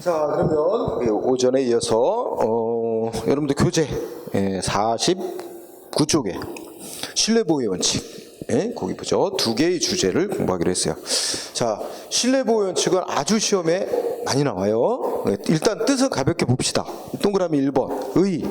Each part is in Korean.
자, 그러면 오전에 이어서 여러분들 교재 49쪽에 신뢰보호의 원칙 거기 보죠. 두 개의 주제를 공부하기로 했어요. 자, 신뢰보호의 원칙은 아주 시험에 많이 나와요. 일단 뜻을 가볍게 봅시다. 동그라미 1번 의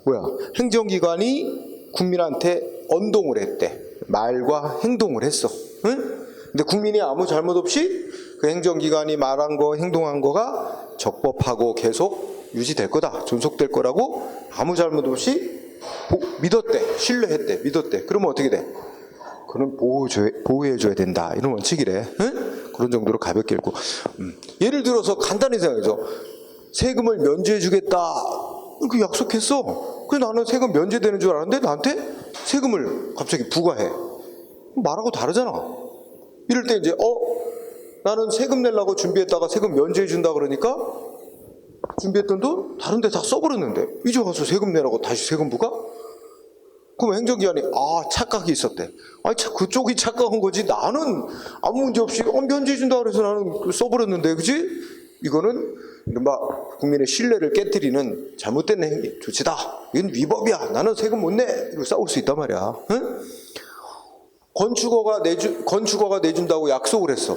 뭐야? 행정기관이 국민한테 언동을 했대. 말과 행동을 했어. 응? 근데 국민이 아무 잘못 없이 그 행정기관이 말한 거, 행동한 거가 적법하고 계속 유지될 거다, 존속될 거라고 아무 잘못 없이 믿었대, 신뢰했대, 믿었대. 그러면 어떻게 돼? 그럼 보호해줘야 된다, 이런 원칙이래. 응? 그런 정도로 가볍게 읽고. 예를 들어서 간단히 생각해서 세금을 면제해주겠다, 그 약속했어. 그래서 나는 세금 면제되는 줄 알았는데 나한테 세금을 갑자기 부과해. 말하고 다르잖아. 이럴 때 이제 나는 세금 내려고 준비했다가 세금 면제해 준다 그러니까 준비했던 돈 다른 데 다 써버렸는데 이제 와서 세금 내라고 다시 세금 부과? 그럼 행정기관이 착각이 있었대. 그쪽이 착각한 거지, 나는 아무 문제 없이 면제해 준다 그래서 나는 써버렸는데, 그지? 이거는 이른바 국민의 신뢰를 깨뜨리는 잘못된 행위, 조치다. 이건 위법이야. 나는 세금 못 내. 이러고 싸울 수 있단 말이야. 응? 건축허가 내준다고 약속을 했어.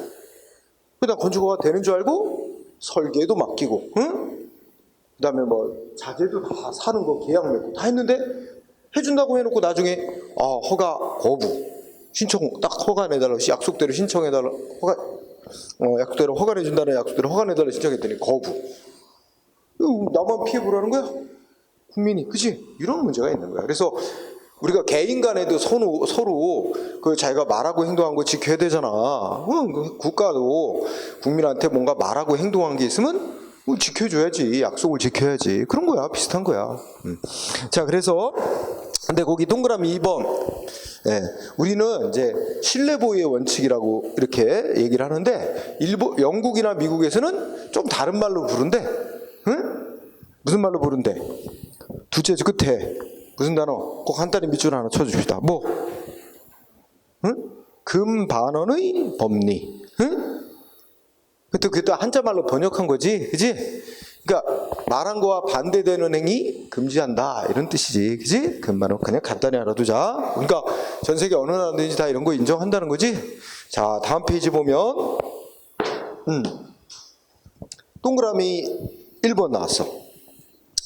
그다음 건축허가 되는 줄 알고 설계도 맡기고, 응? 그다음에 자재도 다 사는 거 계약 맺고 다 했는데 해준다고 해놓고 나중에 허가 거부, 신청 딱 허가 내달라, 약속대로 신청해달라, 약속대로 허가 내준다는 약속대로 허가 내달라 신청했더니 거부. 나만 피해보라는 거야? 국민이, 그지? 이런 문제가 있는 거야. 그래서 우리가 개인 간에도 서로 그 자기가 말하고 행동한 거 지켜야 되잖아. 국가도 국민한테 뭔가 말하고 행동한 게 있으면 지켜줘야지. 약속을 지켜야지. 그런 거야. 비슷한 거야. 자, 그래서 근데 거기 동그라미 2번 우리는 이제 신뢰보호의 원칙이라고 이렇게 얘기를 하는데 영국이나 미국에서는 좀 다른 말로 부른대. 응? 무슨 말로 부른대? 둘째 끝에 무슨 단어? 꼭 간단히 밑줄 하나 쳐줍시다. 응? 금반원의 법리. 응? 그때 한자말로 번역한 거지, 그지? 그러니까 말한 거와 반대되는 행위 금지한다, 이런 뜻이지, 그지? 금반원 그냥 간단히 알아두자. 그러니까 전 세계 어느 나라든지 다 이런 거 인정한다는 거지. 자, 다음 페이지 보면 동그라미 1번 나왔어.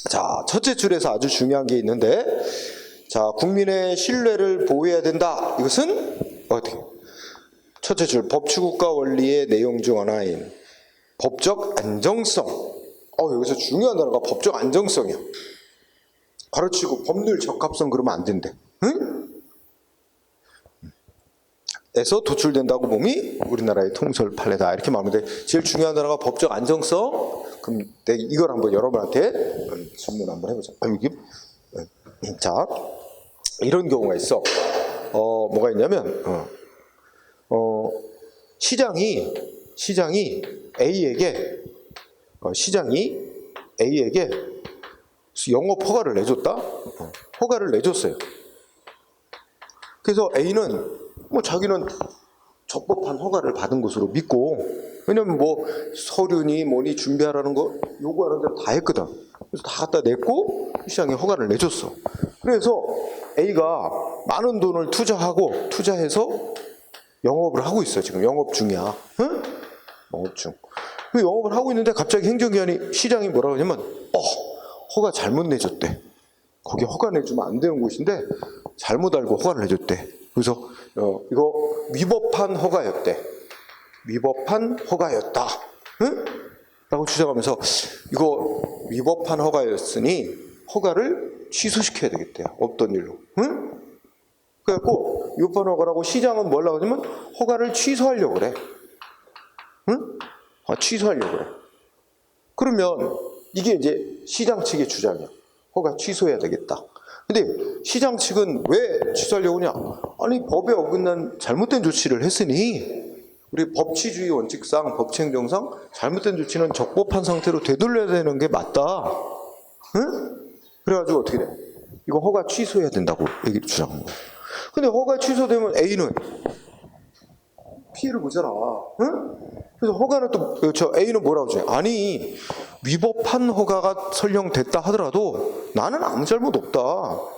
자, 첫째 줄에서 아주 중요한 게 있는데, 자, 국민의 신뢰를 보호해야 된다. 이것은 어떻게? 첫째 줄, 법치국가 원리의 내용 중 하나인 법적 안정성. 여기서 중요한 단어가 법적 안정성이야. 가르치고 법률 적합성 그러면 안 된대. 응? 에서 도출된다고 봄이 우리나라의 통솔 판례다, 이렇게 말하면 돼. 제일 중요한 단어가 법적 안정성. 그럼 내가 이걸 한번 여러분한테 질문 한번 해보자. 자, 이런 경우가 있어. 뭐가 있냐면 시장이 A에게 영업 허가를 내줬다. 허가를 내줬어요. 그래서 A는 자기는 적법한 허가를 받은 것으로 믿고, 왜냐면 서류니 뭐니 준비하라는 거 요구하는 대로 다 했거든. 그래서 다 갖다 냈고 시장에 허가를 내줬어. 그래서 A가 많은 돈을 투자해서 영업을 하고 있어. 지금 영업 중이야. 응? 영업 중. 그 영업을 하고 있는데 갑자기 행정기관이, 시장이 뭐라고 하냐면 허가 잘못 내줬대. 거기 허가 내주면 안 되는 곳인데 잘못 알고 허가를 내줬대. 그래서 이거 위법한 허가였대. 위법한 허가였다. 응? 라고 주장하면서 이거 위법한 허가였으니 허가를 취소시켜야 되겠대요. 없던 일로. 응? 그래갖고 위법한 허가라고 시장은 뭐라고 하냐면 허가를 취소하려고 그래. 응? 취소하려고 그래. 그러면 이게 이제 시장 측의 주장이야. 허가 취소해야 되겠다. 근데 시장 측은 왜 취소하려고 하냐? 아니, 법에 어긋난 잘못된 조치를 했으니 우리 법치주의 원칙상, 법치행정상 잘못된 조치는 적법한 상태로 되돌려야 되는 게 맞다. 응? 그래가지고 어떻게 돼? 이거 허가 취소해야 된다고 얘기를 주장한 거야. 근데 허가 취소되면 A는 피해를 보잖아. 응? 그래서 허가는 또 저 A는 뭐라고 줘? 아니 위법한 허가가 설령됐다 하더라도 나는 아무 잘못 없다.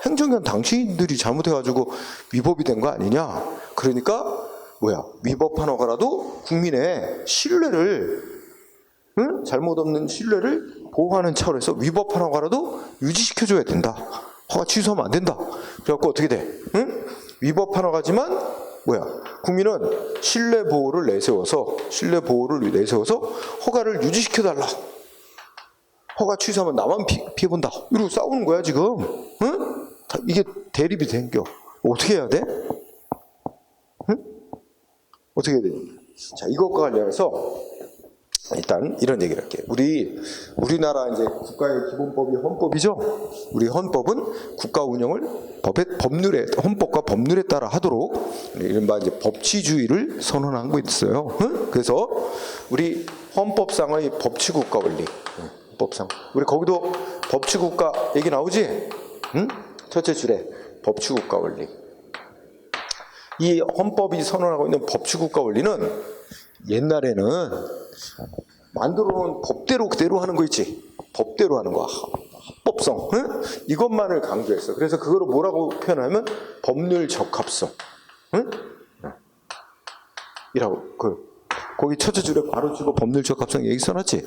행정기관 당신들이 잘못해가지고 위법이 된 거 아니냐. 그러니까 뭐야? 위법한 허가라도 국민의 신뢰를 응? 잘못 없는 신뢰를 보호하는 차원에서 위법한 허가라도 유지시켜줘야 된다. 허가 취소하면 안 된다. 그래갖고 어떻게 돼? 응? 위법한 허가지만 뭐야? 국민은 신뢰 보호를 내세워서 허가를 유지시켜달라. 허가 취소하면 나만 피해본다. 이러고 싸우는 거야 지금. 응? 이게 대립이 생겨. 어떻게 해야 돼? 응? 어떻게 해야 돼? 자, 이것과 관련해서 일단 이런 얘기를 할게요. 우리나라 이제 국가의 기본법이 헌법이죠. 우리 헌법은 국가 운영을 헌법과 법률에 따라 하도록 이른바 이제 법치주의를 선언한 거 있어요. 그래서 우리 헌법상의 법치국가 원리, 헌법상 우리 거기도 법치국가 얘기 나오지? 응? 첫째 줄에 법치국가 원리. 이 헌법이 선언하고 있는 법치국가 원리는 옛날에는 만들어 놓은 법대로 그대로 하는 거 있지. 법대로 하는 거. 합법성. 응? 이것만을 강조했어. 그래서 그거를 뭐라고 표현하면 법률 적합성. 응? 이라고. 거기 첫째 줄에 바로 치고 법률 적합성 얘기 써놨지.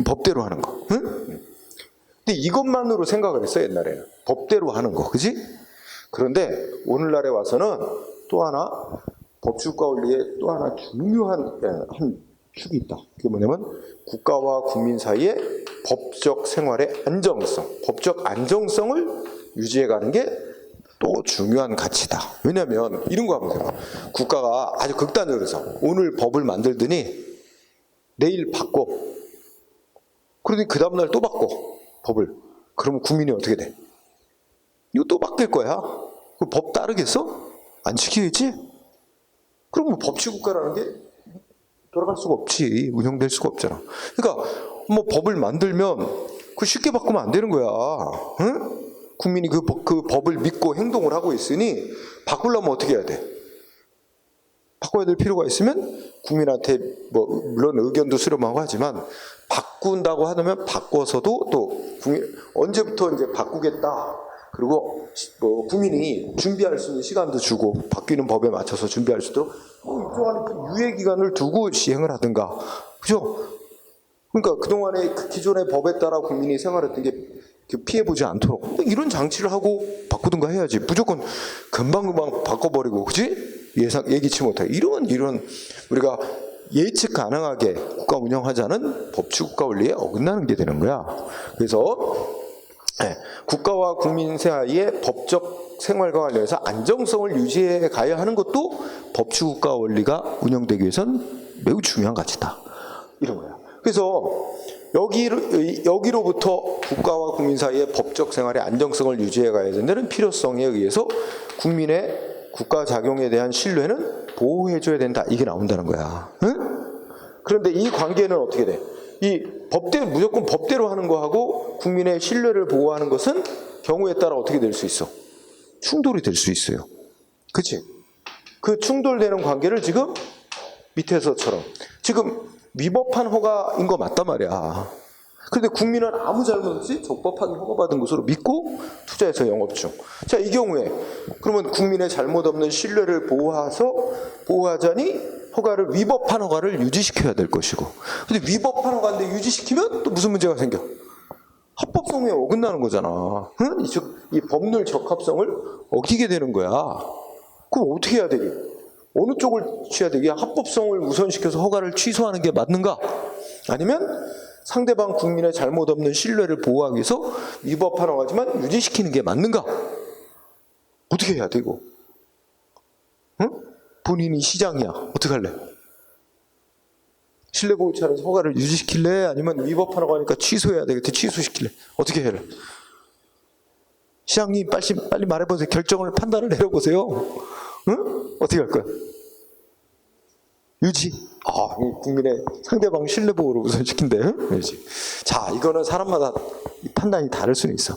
법대로 하는 거. 응? 근데 이것만으로 생각을 했어, 옛날에는. 법대로 하는 거. 그지? 그런데 오늘날에 와서는 또 하나 법치국가 원리에 또 하나 중요한 한 축이 있다. 그게 뭐냐면 국가와 국민 사이의 법적 생활의 안정성, 법적 안정성을 유지해가는 게 또 중요한 가치다. 왜냐하면 이런 거 한번 보세요. 국가가 아주 극단적으로 해서 오늘 법을 만들더니 내일 바꿔. 그러더니 그 다음날 또 바꿔 법을. 그러면 국민이 어떻게 돼? 이거 또 바뀔 거야. 그 법 따르겠어? 안 지키겠지? 그럼 뭐 법치국가라는 게 돌아갈 수가 없지. 운영될 수가 없잖아. 그러니까 뭐 법을 만들면 그 쉽게 바꾸면 안 되는 거야. 응? 국민이 그 법을 믿고 행동을 하고 있으니 바꾸려면 어떻게 해야 돼? 바꿔야 될 필요가 있으면 국민한테 뭐 물론 의견도 수렴하고 하지만 바꾼다고 하면 바꿔서도 또 국민 언제부터 이제 바꾸겠다. 그리고 뭐 국민이 준비할 수 있는 시간도 주고 바뀌는 법에 맞춰서 준비할 수 있도록 일정한 유예 기간을 두고 시행을 하든가, 그죠? 그러니까 그동안에 기존의 법에 따라 국민이 생활했던 게 피해 보지 않도록 이런 장치를 하고 바꾸든가 해야지. 무조건 금방금방 바꿔버리고, 그지? 예기치 못하게 이런 우리가 예측 가능하게 국가 운영하자는 법치국가 원리에 어긋나는 게 되는 거야. 그래서 국가와 국민 사이의 법적 생활과 관련해서 안정성을 유지해 가야 하는 것도 법치국가 원리가 운영되기 위해서는 매우 중요한 가치다. 이런 거야. 그래서 여기로부터 국가와 국민 사이의 법적 생활의 안정성을 유지해 가야 된다는 필요성에 의해서 국민의 국가 작용에 대한 신뢰는 보호해줘야 된다. 이게 나온다는 거야. 응? 그런데 이 관계는 어떻게 돼? 이 무조건 법대로 하는 거하고 국민의 신뢰를 보호하는 것은 경우에 따라 어떻게 될 수 있어? 충돌이 될 수 있어요. 그치? 그 충돌되는 관계를 지금 밑에서처럼 지금 위법한 허가인 거 맞단 말이야. 그런데 국민은 아무 잘못 없이 적법하게 허가받은 것으로 믿고 투자해서 영업 중. 자, 이 경우에 그러면 국민의 잘못 없는 신뢰를 보호하자니 허가를 위법한 허가를 유지시켜야 될 것이고, 근데 위법한 허가인데 유지시키면 또 무슨 문제가 생겨? 합법성에 어긋나는 거잖아. 응? 이 법률 적합성을 어기게 되는 거야. 그럼 어떻게 해야 되니? 어느 쪽을 취해야 되기? 합법성을 우선시켜서 허가를 취소하는 게 맞는가? 아니면 상대방 국민의 잘못 없는 신뢰를 보호하기 위해서 위법한 허가지만 유지시키는 게 맞는가? 어떻게 해야 돼 이거? 응? 본인이 시장이야. 어떻게 할래? 신뢰보호처럼 허가를 유지시킬래? 아니면 위법하라고 하니까 취소해야 되겠대. 취소시킬래? 어떻게 해야 해? 시장님 빨리 말해보세요. 결정을 판단을 내려보세요. 응? 어떻게 할 거야? 유지. 국민의 상대방 신뢰보호를 우선시킨대. 유지. 자, 이거는 사람마다 판단이 다를 수는 있어.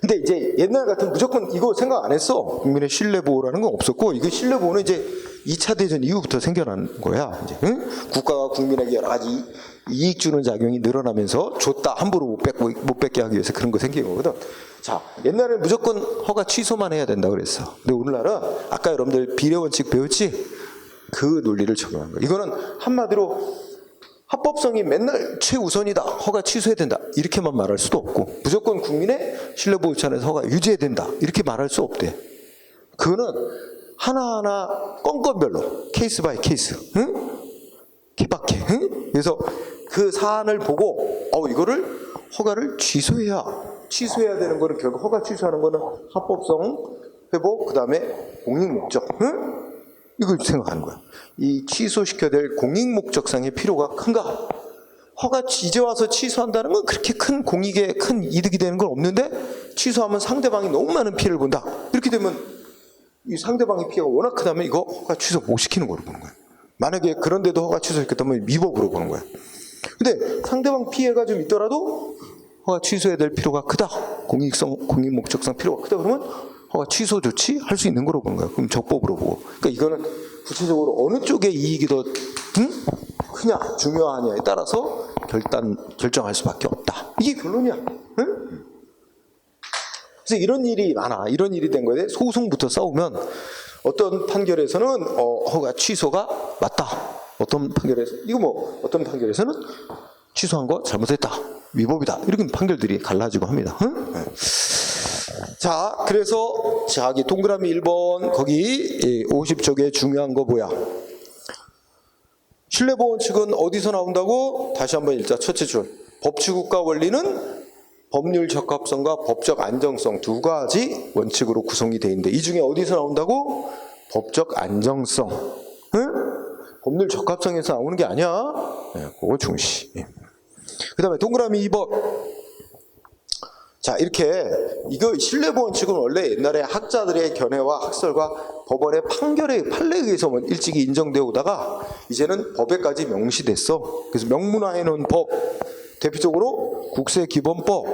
근데 이제 옛날 같은 무조건 이거 생각 안 했어. 국민의 신뢰보호라는 건 없었고, 이거 신뢰보호는 이제 2차 대전 이후부터 생겨난 거야. 이제, 응? 국가가 국민에게 여러 가지 이익 주는 작용이 늘어나면서 줬다 함부로 못 뺏게 하기 위해서 그런 거 생긴 거거든. 자, 옛날에는 무조건 허가 취소만 해야 된다 그랬어. 근데 오늘날은 아까 여러분들 비례 원칙 배웠지? 그 논리를 적용한 거야. 이거는 한마디로 합법성이 맨날 최우선이다. 허가 취소해야 된다. 이렇게만 말할 수도 없고, 무조건 국민의 신뢰보호 차원에서 허가 유지해야 된다. 이렇게 말할 수 없대. 그거는 하나하나 건건별로 케이스 바이 케이스, 응? 케바케, 응? 그래서 그 사안을 보고 이거를 허가를 취소해야 되는 거는 결국 허가 취소하는 거는 합법성 회복, 그 다음에 공익 목적, 응? 이걸 생각하는 거야. 이 취소시켜야 될 공익 목적상의 필요가 큰가? 허가 이제 와서 취소한다는 건 그렇게 큰 공익에 큰 이득이 되는 건 없는데, 취소하면 상대방이 너무 많은 피해를 본다. 이렇게 되면 이 상대방의 피해가 워낙 크다면 이거 허가 취소 못 시키는 거로 보는 거야. 만약에 그런데도 허가 취소했다면 위법으로 보는 거야. 근데 상대방 피해가 좀 있더라도 허가 취소해야 될 필요가 크다. 공익 목적상 필요가 크다. 그러면 허가 취소 조치 할 수 있는 거로 보는 거야. 그럼 적법으로 보고. 그러니까 이거는 구체적으로 어느 쪽의 이익이 더 크냐, 중요하냐에 따라서 결정할 수밖에 없다. 이게 결론이야. 응? 그래서 이런 일이 많아. 이런 일이 된 거에 소송부터 싸우면 어떤 판결에서는 허가 취소가 맞다. 어떤 판결에서는 취소한 거 잘못했다. 위법이다. 이렇게 판결들이 갈라지고 합니다. 응? 네. 자, 그래서 자기 동그라미 1번 거기 50쪽에 중요한 거 뭐야? 신뢰보호 원칙은 어디서 나온다고? 다시 한번 읽자. 첫째 줄. 법치국가 원리는 법률 적합성과 법적 안정성 두 가지 원칙으로 구성이 되어 있는데, 이 중에 어디서 나온다고? 법적 안정성. 응? 법률 적합성에서 나오는 게 아니야. 네, 그거 중시. 그 다음에 동그라미 2번. 자, 이렇게 이거 신뢰보호 원칙은 원래 옛날에 학자들의 견해와 학설과 법원의 판례에 의해서 일찍이 인정되어 오다가 이제는 법에까지 명시됐어. 그래서 명문화해 놓은 법, 대표적으로 국세기본법,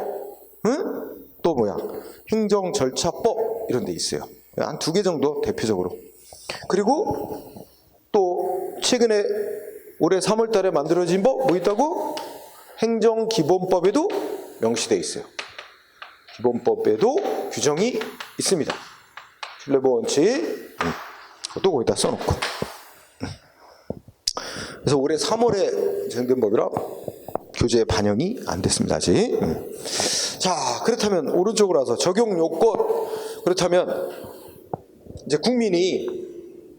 응? 또 뭐야? 행정절차법 이런 데 있어요. 한 2개 정도 대표적으로. 그리고 또 최근에 올해 3월 달에 만들어진 법 뭐 있다고? 행정기본법에도 명시되어 있어요. 기본법에도 규정이 있습니다. 신뢰보호 원칙, 그것도 거기다 써놓고. 그래서 올해 3월에 제정된 법이라 교재에 반영이 안 됐습니다, 아직. 자, 그렇다면 오른쪽으로 와서 적용 요건. 그렇다면 이제 국민이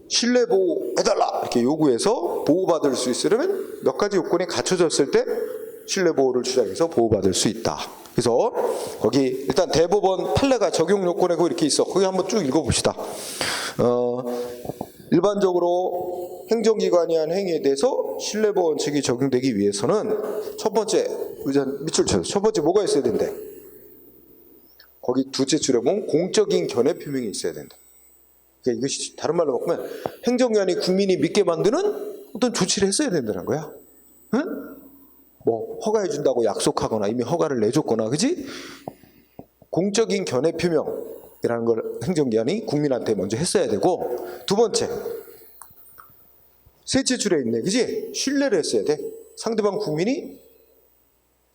신뢰보호 해달라 이렇게 요구해서 보호받을 수 있으려면 몇 가지 요건이 갖춰졌을 때 신뢰보호를 주장해서 보호받을 수 있다. 그래서 거기 일단 대법원 판례가 적용 요건에 이렇게 있어. 거기 한번 쭉 읽어봅시다. 일반적으로 행정기관이 한 행위에 대해서 신뢰보호 원칙이 적용되기 위해서는 첫 번째, 밑줄 쳐서 첫 번째 뭐가 있어야 된대? 거기 둘째 줄에 보면 공적인 견해 표명이 있어야 된다. 그러니까 이것이 다른 말로 바꾸면 행정기관이 국민이 믿게 만드는 어떤 조치를 했어야 된다는 거야. 응? 뭐 허가해 준다고 약속하거나 이미 허가를 내줬거나, 그지? 공적인 견해 표명이라는 걸 행정기관이 국민한테 먼저 했어야 되고, 두 번째, 셋째 줄에 있네, 그지? 신뢰를 했어야 돼. 상대방 국민이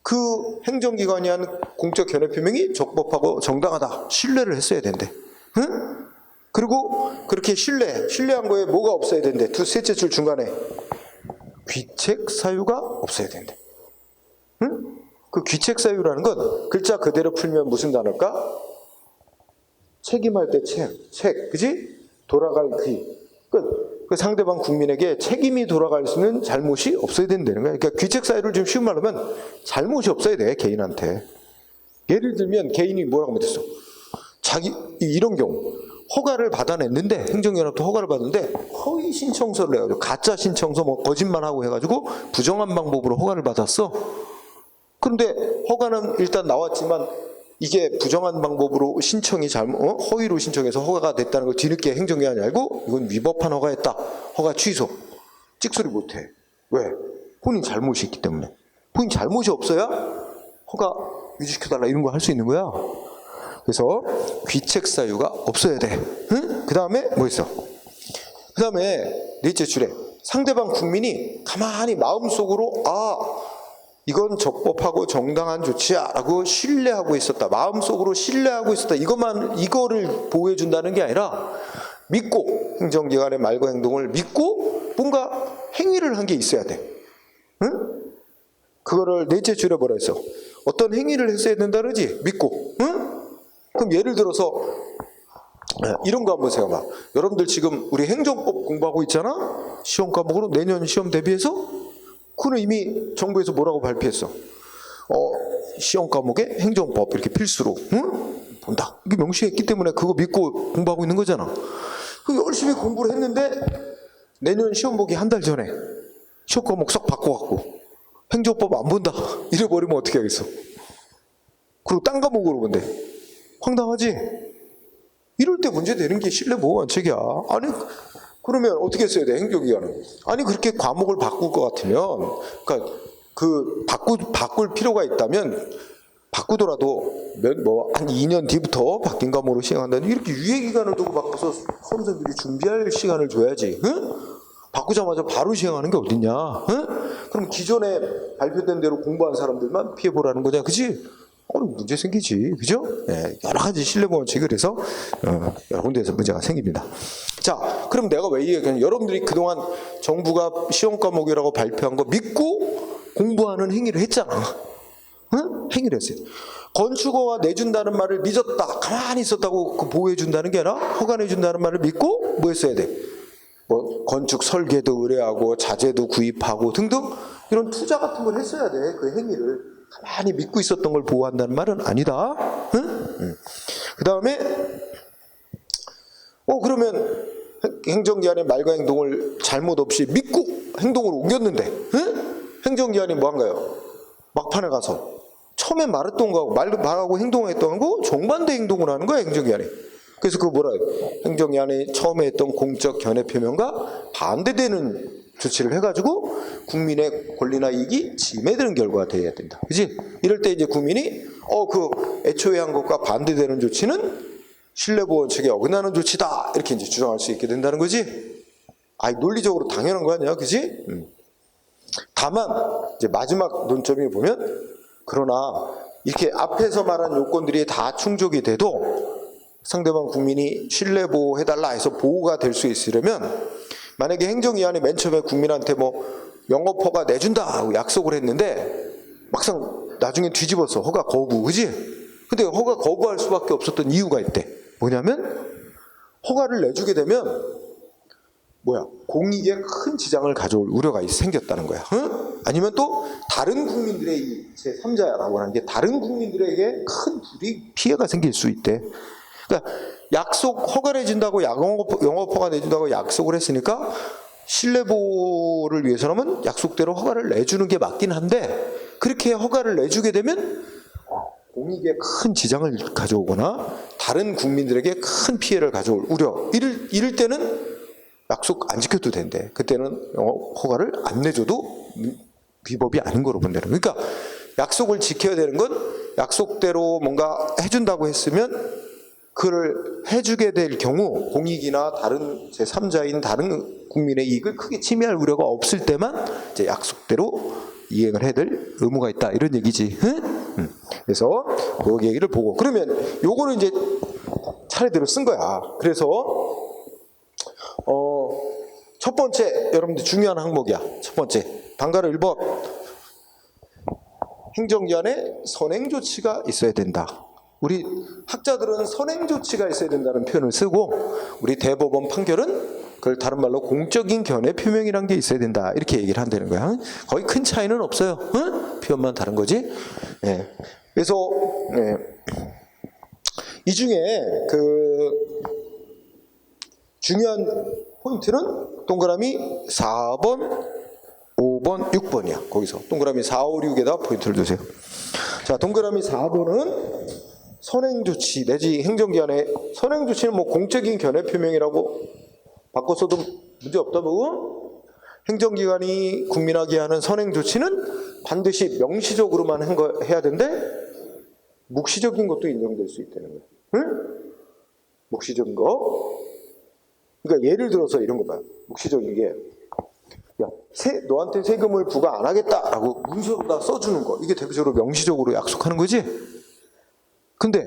그 행정기관이 한 공적 견해 표명이 적법하고 정당하다, 신뢰를 했어야 된대. 응? 그리고 그렇게 신뢰한 거에 뭐가 없어야 된대? 셋째 줄 중간에 귀책 사유가 없어야 된대. 응? 그 귀책 사유라는 건 글자 그대로 풀면 무슨 단어일까? 책임할 때 책, 그지? 돌아갈 귀. 그 상대방 국민에게 책임이 돌아갈 수 있는 잘못이 없어야 된다는 거야. 그러니까 귀책 사유를 좀 쉬운 말로 하면 잘못이 없어야 돼, 개인한테. 예를 들면 개인이 뭐라고 못했어? 이런 경우 허가를 받아냈는데, 행정연합도 허가를 받았는데 허위 신청서를 해가지고 가짜 신청서 뭐 거짓말하고 해가지고 부정한 방법으로 허가를 받았어. 그런데 허가는 일단 나왔지만 이게 부정한 방법으로 신청이 허위로 신청해서 허가가 됐다는 걸 뒤늦게 행정기관이 알고 이건 위법한 허가였다. 허가 취소. 찍소리 못해. 왜? 본인 잘못이 있기 때문에. 본인 잘못이 없어야 허가 유지시켜달라 이런 거 할 수 있는 거야. 그래서 귀책 사유가 없어야 돼. 응? 그 다음에 뭐 있어? 그 다음에 넷째 줄에 상대방 국민이 가만히 마음속으로 이건 적법하고 정당한 조치야 라고 신뢰하고 있었다. 마음속으로 신뢰하고 있었다. 이거를 보호해 준다는 게 아니라 믿고, 행정기관의 말과 행동을 믿고 뭔가 행위를 한 게 있어야 돼. 응? 그거를 넷째 줄에 뭐라 했어? 어떤 행위를 했어야 된다 그러지? 믿고. 응? 그럼 예를 들어서 이런 거 한번 생각해봐. 여러분들 지금 우리 행정법 공부하고 있잖아? 시험 과목으로 내년 시험 대비해서? 그는 이미 정부에서 뭐라고 발표했어? 시험 과목에 행정법 이렇게 필수로 본다. 이게 명시했기 때문에 그거 믿고 공부하고 있는 거잖아. 그 열심히 공부를 했는데 내년 시험 보기 한 달 전에 시험 과목 싹 바꿔갖고 행정법 안 본다 이래버리면 어떻게 하겠어? 그리고 딴 과목으로 본대. 황당하지? 이럴 때 문제되는 게 신뢰보호 원칙이야. 아니 그러면 어떻게 써야 돼? 행정기관은. 아니 그렇게 과목을 바꿀 것 같으면, 그러니까 바꿀 필요가 있다면 바꾸더라도 한 2년 뒤부터 바뀐 과목으로 시행한다는 이렇게 유예 기간을 두고 바꿔서 수험생들이 준비할 시간을 줘야지. 응? 바꾸자마자 바로 시행하는 게 어딨냐? 응? 그럼 기존에 발표된 대로 공부한 사람들만 피해 보라는 거냐, 그지? 문제 생기지, 그죠? 네, 여러 가지 신뢰보호 원칙이 그래서 여러 군데에서 문제가 생깁니다. 자, 그럼 내가 왜 얘기하냐? 여러분들이 그동안 정부가 시험 과목이라고 발표한 거 믿고 공부하는 행위를 했잖아. 응? 행위를 했어요. 건축허가 내준다는 말을 믿었다, 가만히 있었다고 그 보호해준다는 게 아니라 허가내준다는 말을 믿고 뭐 했어야 돼? 뭐 건축 설계도 의뢰하고 자재도 구입하고 등등 이런 투자 같은 걸 했어야 돼. 그 행위를 가만히 믿고 있었던 걸 보호한다는 말은 아니다. 응? 그 다음에 그러면 행정기관의 말과 행동을 잘못 없이 믿고 행동으로 옮겼는데, 응? 행정기관이 뭐 한가요? 막판에 가서 처음에 말했던 거하고 말하고 행동했던 거 정반대 행동을 하는 거야, 행정기관이. 그래서 그거 뭐라 해요? 행정기관이 처음에 했던 공적 견해 표명과 반대되는 조치를 해가지고 국민의 권리나 이익이 침해되는 결과가 되어야 된다. 그지? 이럴 때 이제 국민이 그 애초에 한 것과 반대되는 조치는 신뢰보호 원칙에 어긋나는 조치다 이렇게 이제 주장할 수 있게 된다는 거지. 논리적으로 당연한 거 아니야, 그지? 다만 이제 마지막 논점이 보면, 그러나 이렇게 앞에서 말한 요건들이 다 충족이 돼도 상대방 국민이 신뢰보호해달라 해서 보호가 될 수 있으려면, 만약에 행정기관이 맨 처음에 국민한테 뭐 영업허가 내준다 하고 약속을 했는데 막상 나중에 뒤집어서 허가 거부, 그지? 근데 허가 거부할 수밖에 없었던 이유가 있대. 뭐냐면 허가를 내주게 되면 공익에 큰 지장을 가져올 우려가 생겼다는 거야. 응? 아니면 또 다른 국민들의 이 제3자라고 하는 게 다른 국민들에게 큰 피해가 생길 수 있대. 그러니까 허가를 해준다고 영업허가 내준다고 약속을 했으니까 신뢰보호를 위해서라면 약속대로 허가를 내주는 게 맞긴 한데, 그렇게 허가를 내주게 되면 공익에 큰 지장을 가져오거나 다른 국민들에게 큰 피해를 가져올 우려, 이럴 때는 약속 안 지켜도 된대. 그때는 허가를 안 내줘도 위법이 아닌 거로 본다는. 그러니까 약속을 지켜야 되는 건 약속대로 뭔가 해준다고 했으면 그걸 해주게 될 경우 공익이나 다른 제3자인 다른 국민의 이익을 크게 침해할 우려가 없을 때만 이제 약속대로 이행을 해야 될 의무가 있다, 이런 얘기지. 응? 그래서 그 얘기를 보고, 그러면 요거는 이제 차례대로 쓴 거야. 그래서 첫 번째, 여러분들 중요한 항목이야. 첫 번째, 방가루 1번, 행정기관에 선행조치가 있어야 된다. 우리 학자들은 선행조치가 있어야 된다는 표현을 쓰고, 우리 대법원 판결은 그걸 다른 말로 공적인 견해 표명이란 게 있어야 된다, 이렇게 얘기를 한다는 거야. 거의 큰 차이는 없어요. 응? 표현만 다른 거지. 네. 그래서 이 중에 중요한 포인트는 동그라미 4번, 5번, 6번이야. 거기서 동그라미 4, 5, 6에다 포인트를 두세요. 자, 동그라미 4번은 선행조치 내지 행정기관의 선행조치는 뭐 공적인 견해 표명이라고 바꿔서도 문제 없다 보고, 행정기관이 국민에게 하는 선행조치는 반드시 명시적으로만 해야 되는데 묵시적인 것도 인정될 수 있다는 거예요. 응? 묵시적인 거. 그러니까 예를 들어서 이런 거 봐요. 묵시적인 게, 야, 너한테 세금을 부과 안 하겠다라고 문서로다 써주는 거. 이게 대표적으로 명시적으로 약속하는 거지. 근데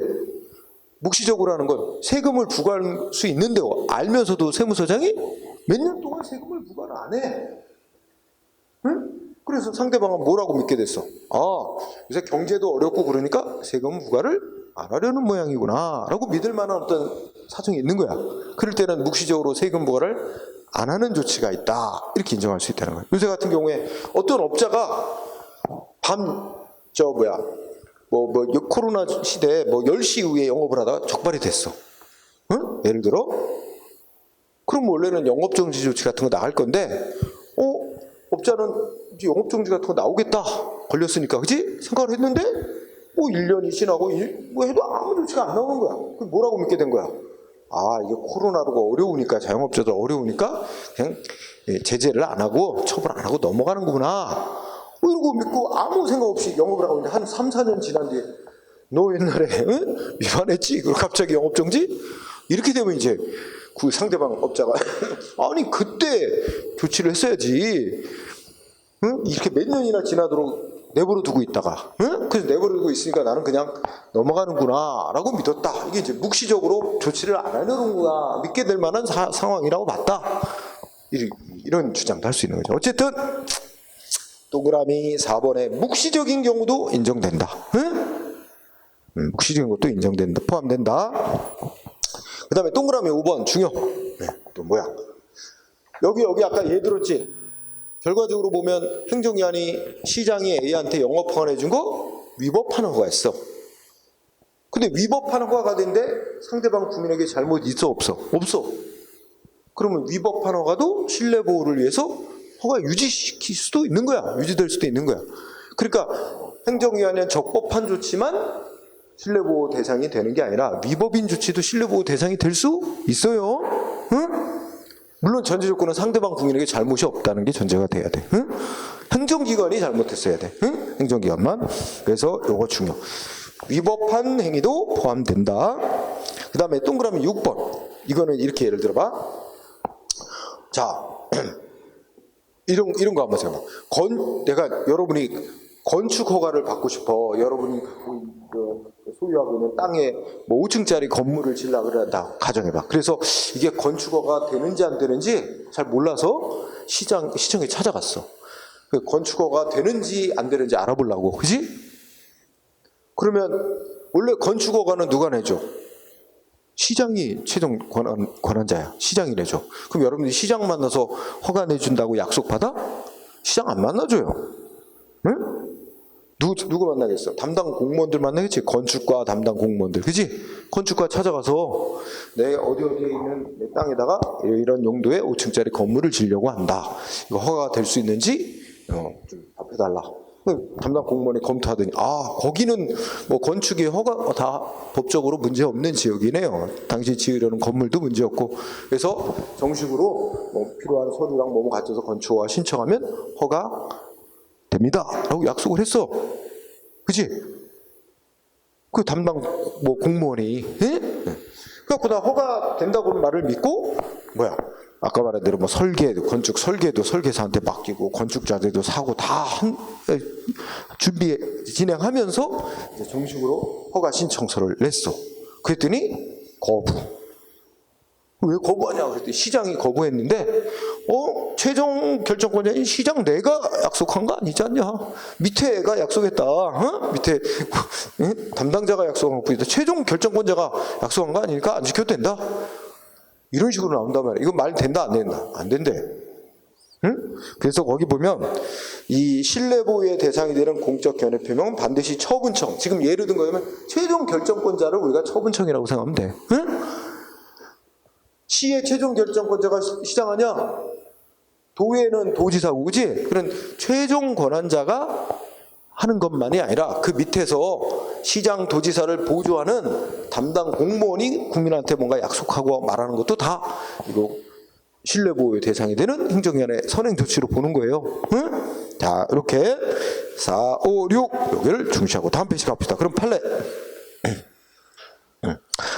묵시적으로 하는 건 세금을 부과할 수 있는데 알면서도 세무서장이 몇 년 동안 세금을 부과를 안 해. 응? 그래서 상대방은 뭐라고 믿게 됐어? 아, 요새 경제도 어렵고 그러니까 세금 부과를 안 하려는 모양이구나 라고 믿을 만한 어떤 사정이 있는 거야. 그럴 때는 묵시적으로 세금 부과를 안 하는 조치가 있다, 이렇게 인정할 수 있다는 거예요. 요새 같은 경우에 어떤 업자가 코로나 시대에 10시 이후에 영업을 하다가 적발이 됐어. 응? 예를 들어? 그럼 원래는 영업정지 조치 같은 거 나갈 건데, 업자는 이제 영업정지 같은 거 나오겠다. 걸렸으니까, 그지? 생각을 했는데, 1년이 지나고, 해도 아무 조치가 안 나오는 거야. 그럼 뭐라고 믿게 된 거야? 아, 이게 코로나로 어려우니까, 자영업자들 어려우니까, 그냥 제재를 안 하고, 처벌 안 하고 넘어가는구나. 이러고 믿고 아무 생각 없이 영업을 하고 있는데, 한 3, 4년 지난 뒤에, 너 옛날에, 응? 위반했지? 그리고 갑자기 영업정지? 이렇게 되면 이제, 그 상대방 업자가 아니 그때 조치를 했어야지. 응? 이렇게 몇 년이나 지나도록 내버려 두고 있다가, 응? 그래서 내버려 두고 있으니까 나는 그냥 넘어가는구나 라고 믿었다. 이게 이제 묵시적으로 조치를 안 하려는구나 믿게 될 만한 상황이라고 봤다. 이런 주장도 할 수 있는 거죠. 어쨌든 동그라미 4번에 묵시적인 경우도 인정된다. 응? 묵시적인 것도 인정된다, 포함된다. 그 다음에 동그라미 5번 중요. 또 뭐야? 여기 아까 예를 들었지? 결과적으로 보면 행정기관이 시장이 A한테 영업 허가 내준 거 위법한 허가가 있어. 근데 위법한 허가가 된데 상대방 국민에게 잘못 있어 없어? 없어. 그러면 위법한 허가도 신뢰보호를 위해서 허가 유지시킬 수도 있는 거야. 유지될 수도 있는 거야. 그러니까 행정기관은 적법한 조치만 신뢰보호 대상이 되는 게 아니라 위법인 조치도 신뢰보호 대상이 될 수 있어요. 응? 물론 전제 조건은 상대방 국민에게 잘못이 없다는 게 전제가 돼야 돼. 응? 행정기관이 잘못했어야 돼. 응? 행정기관만. 그래서 요거 중요. 위법한 행위도 포함된다. 그 다음에 동그라미 6번. 이거는 이렇게 예를 들어봐. 자, 이런 거 한번 생각해. 내가 여러분이 건축 허가를 받고 싶어. 여러분이 소유하고 있는 땅에 5층짜리 건물을 지으려고 그런다. 가정해봐. 그래서 이게 건축 허가 되는지 안 되는지 잘 몰라서 시청에 찾아갔어. 건축 허가 되는지 안 되는지 알아보려고. 그지? 그러면 원래 건축 허가는 누가 내줘? 시장이 최종 권한자야. 시장이 내줘. 그럼 여러분들이 시장 만나서 허가 내준다고 약속받아? 시장 안 만나줘요. 응? 누구 만나겠어? 담당 공무원들 만나겠지? 건축과 담당 공무원들. 그지? 건축과 찾아가서 내 어디에 있는 내 땅에다가 이런 용도의 5층짜리 건물을 지으려고 한다. 이거 허가가 될 수 있는지 좀 답해달라. 담당 공무원이 검토하더니 거기는 건축이 허가 다 법적으로 문제 없는 지역이네요. 당시 지으려는 건물도 문제 없고. 그래서 정식으로 필요한 서류랑 뭐뭐 갖춰서 건축허가 신청하면 허가 됩니다 라고 약속을 했어. 그치? 그 담당 공무원이 그래갖고 나 허가 된다고 말을 믿고 아까 말한 대로 건축 설계도 설계사한테 맡기고 건축자재도 사고 다 준비 진행하면서 이제 정식으로 허가 신청서를 냈어. 그랬더니 거부. 왜 거부하냐 그랬더니 시장이 거부했는데 최종 결정권자인 시장 내가 약속한 거 아니지 않냐. 밑에 애가 약속했다. 밑에 담당자가 약속한 것뿐이다. 최종 결정권자가 약속한 거 아니니까 안 지켜도 된다. 이런 식으로 나온단 말이야. 이거 말 된다 안 된다? 안 된대. 응? 그래서 거기 보면 이 신뢰보호의 대상이 되는 공적 견해 표명은 반드시 처분청. 지금 예를 든 거면 최종 결정권자를 우리가 처분청이라고 생각하면 돼. 응? 시의 최종 결정권자가 시장 아니야? 도에는 도지사고, 그지? 그런 최종 권한자가 하는 것만이 아니라 그 밑에서 시장, 도지사를 보조하는 담당 공무원이 국민한테 뭔가 약속하고 말하는 것도 다 이거 신뢰보호의 대상이 되는 행정기관의 선행 조치로 보는 거예요. 응? 자, 이렇게 4, 5, 6 여기를 중시하고 다음 페이지 갑시다. 그럼 판례.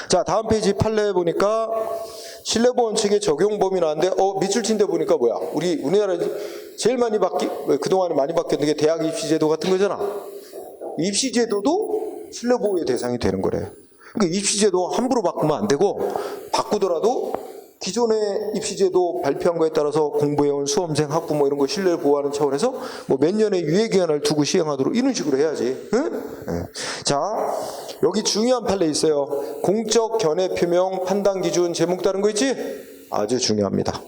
자, 다음 페이지 판례 보니까 신뢰보호 원칙의 적용 범위 나왔는데 밑줄 데 보니까 뭐야? 우리나라 제일 많이 그동안에 많이 바뀌었던 게 대학 입시제도 같은 거잖아. 입시제도도 신뢰보호의 대상이 되는 거래. 그러니까 입시제도 함부로 바꾸면 안 되고, 바꾸더라도 기존의 입시제도 발표한 거에 따라서 공부해온 수험생, 학부모 이런 거 신뢰를 보호하는 차원에서 뭐 몇 년의 유예기한을 두고 시행하도록 이런 식으로 해야지. 응? 네. 자, 여기 중요한 판례 있어요. 공적 견해 표명 판단 기준 제목 다른 거 있지? 아주 중요합니다.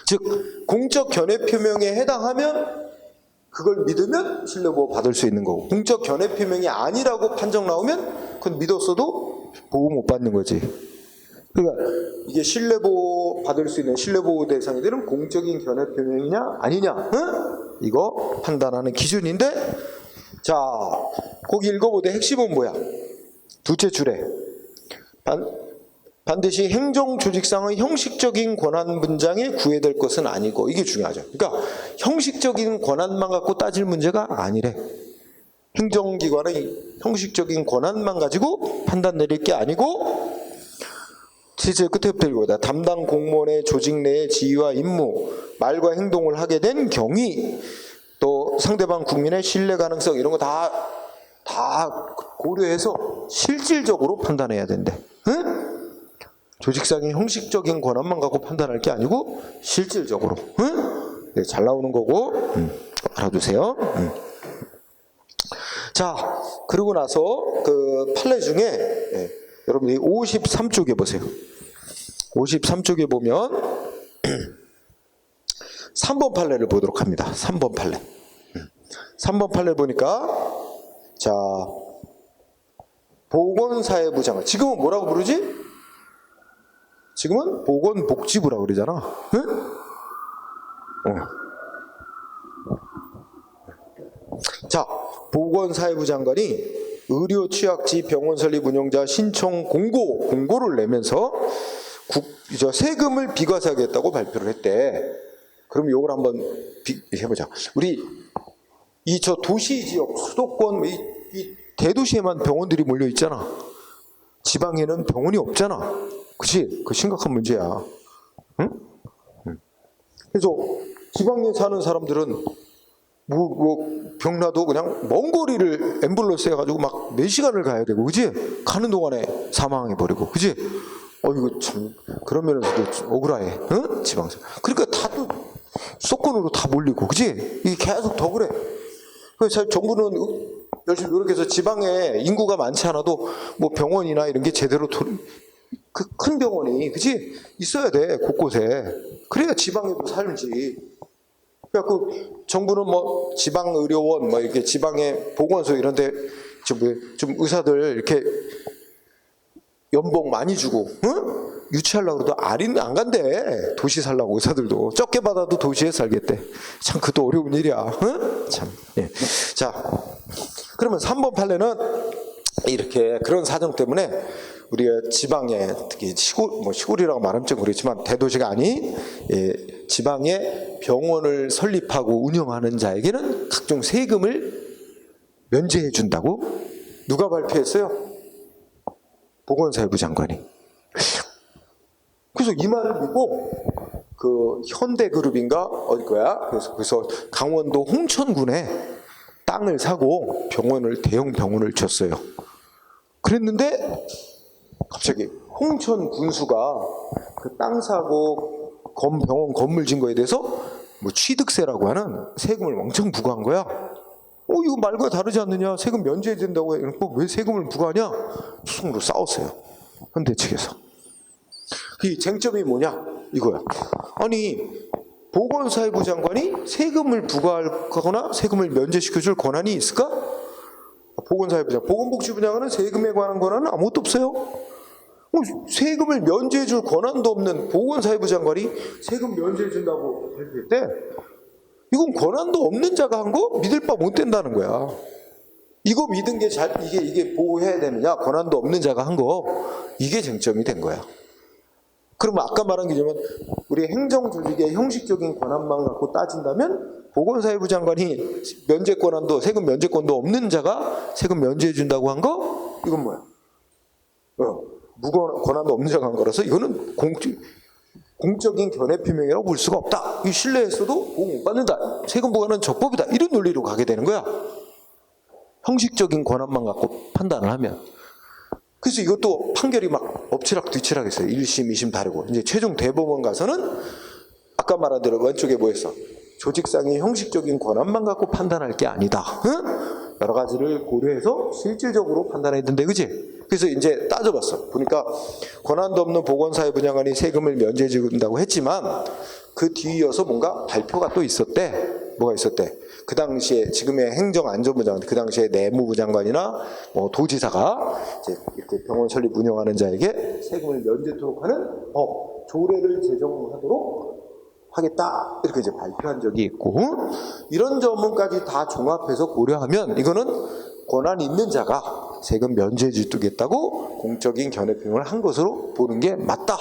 즉 공적 견해 표명에 해당하면 그걸 믿으면 신뢰보호 받을 수 있는 거고, 공적 견해 표명이 아니라고 판정 나오면 그건 믿었어도 보호 못 받는 거지. 그러니까 이게 신뢰보호 받을 수 있는 신뢰보호 대상이 되는 공적인 견해 표명이냐 아니냐, 응? 이거 판단하는 기준인데, 자 거기 읽어보되 핵심은 뭐야? 두째 줄에 반드시 행정조직상의 형식적인 권한 분장에 구애될 것은 아니고, 이게 중요하죠. 그러니까 형식적인 권한만 갖고 따질 문제가 아니래. 행정기관의 형식적인 권한만 가지고 판단 내릴 게 아니고, 실제 끝에부터 읽어보자. 담당 공무원의 조직 내의 지위와 임무, 말과 행동을 하게 된 경위, 또 상대방 국민의 신뢰 가능성, 이런 거 다 고려해서 실질적으로 판단해야 된대. 응? 조직상의 형식적인 권한만 갖고 판단할 게 아니고 실질적으로. 응? 네, 잘 나오는 거고 알아두세요. 자, 그러고 나서 그 판례 중에 여러분들이 53쪽에 보세요. 53쪽에 보면 3번 판례를 보도록 합니다. 3번 판례. 3번 판례 보니까, 자, 보건사회부 장관. 지금은 뭐라고 부르지? 지금은 보건복지부라고 그러잖아. 응? 자, 보건사회부 장관이 의료 취약지 병원 설립 운영자 신청 공고를 내면서 세금을 비과세하겠다고 발표를 했대. 그럼 이걸 한번 해보자. 우리 저 도시 지역 수도권 이 대도시에만 병원들이 몰려 있잖아. 지방에는 병원이 없잖아. 그치? 그 심각한 문제야. 응? 그래서 지방에 사는 사람들은 병나도 그냥 먼 거리를 앰뷸런스 해가지고 막 몇 시간을 가야 되고, 그지? 가는 동안에 사망해버리고, 그지? 이거 참, 그런 면에서도 억울해. 응? 지방에서. 그러니까 다들 수도권으로 다 몰리고, 그지? 이게 계속 더 그래. 그래서 정부는 열심히 노력해서 지방에 인구가 많지 않아도 뭐 병원이나 이런 게 제대로 그 큰 병원이, 그지? 있어야 돼, 곳곳에. 그래야 지방에도 살지. 그러니까 그 정부는 뭐 지방의료원, 뭐 이렇게 지방의 보건소 이런데 좀 의사들 이렇게 연봉 많이 주고, 응? 유치하려고 그래도 안 간대. 도시 살라고 의사들도 적게 받아도 도시에 살겠대. 참 그것도 어려운 일이야. 응? 참. 예. 자, 그러면 3번 판례는 이렇게 그런 사정 때문에 우리가 지방에, 특히 시골이라고 말하면 좀 그렇지만 대도시가 아닌 지방에 병원을 설립하고 운영하는 자에게는 각종 세금을 면제해 준다고 누가 발표했어요? 보건사회부 장관이. 그래서 이 말을 믿고 그 현대그룹인가 어디 거야? 그래서 강원도 홍천군에 땅을 사고 대형 병원을 졌어요. 그랬는데 갑자기 홍천 군수가 그 땅 사고 병원 건물 짓는 거에 대해서 뭐 취득세라고 하는 세금을 엄청 부과한 거야. 이거 말과 다르지 않느냐? 세금 면제해 준다고 해놓고 왜 세금을 부과하냐? 소송으로 싸웠어요. 현대 측에서. 이 쟁점이 뭐냐? 이거야. 아니, 보건사회부 장관이 세금을 부과하거나 세금을 면제시켜줄 권한이 있을까? 보건사회부 장관, 보건복지부 장관은 세금에 관한 권한은 아무것도 없어요. 세금을 면제해줄 권한도 없는 보건사회부 장관이 세금 면제해준다고 발표했대. 이건 권한도 없는 자가 한 거 믿을 바 못 된다는 거야. 이거 믿은 게 이게 보호해야 되느냐? 권한도 없는 자가 한 거, 이게 쟁점이 된 거야. 그러면 아까 말한 게지만 우리 행정조직의 형식적인 권한만 갖고 따진다면 보건사회부 장관이 세금 면제권도 없는 자가 세금 면제해 준다고 한 거, 이건 뭐야? 권한도 없는 자가 한 거라서 이거는 공적인 견해 표명이라고 볼 수가 없다. 이 신뢰했어도 보호 못 받는다. 세금 보관은 적법이다. 이런 논리로 가게 되는 거야. 형식적인 권한만 갖고 판단을 하면. 그래서 이것도 판결이 막 엎치락 뒤치락 했어요. 1심, 2심 다르고. 이제 최종 대법원 가서는 아까 말한 대로 왼쪽에 뭐 했어? 조직상의 형식적인 권한만 갖고 판단할 게 아니다. 응? 여러 가지를 고려해서 실질적으로 판단해야 된대. 그지? 그래서 이제 따져봤어. 보니까 권한도 없는 보건사회 분양관이 세금을 면제 준다고 했지만 그 뒤이어서 뭔가 발표가 또 있었대. 뭐가 있었대? 그 당시에 지금의 행정안전부 장관, 그 당시에 내무부 장관이나 뭐 도지사가 이제 이렇게 병원 설립 운영하는 자에게 세금을 면제토록 하는 법, 조례를 제정하도록 하겠다 이렇게 이제 발표한 적이 있고, 이런 점까지 다 종합해서 고려하면 이거는 권한 있는 자가 세금 면제 주겠다고 공적인 견해 표명을 한 것으로 보는 게 맞다.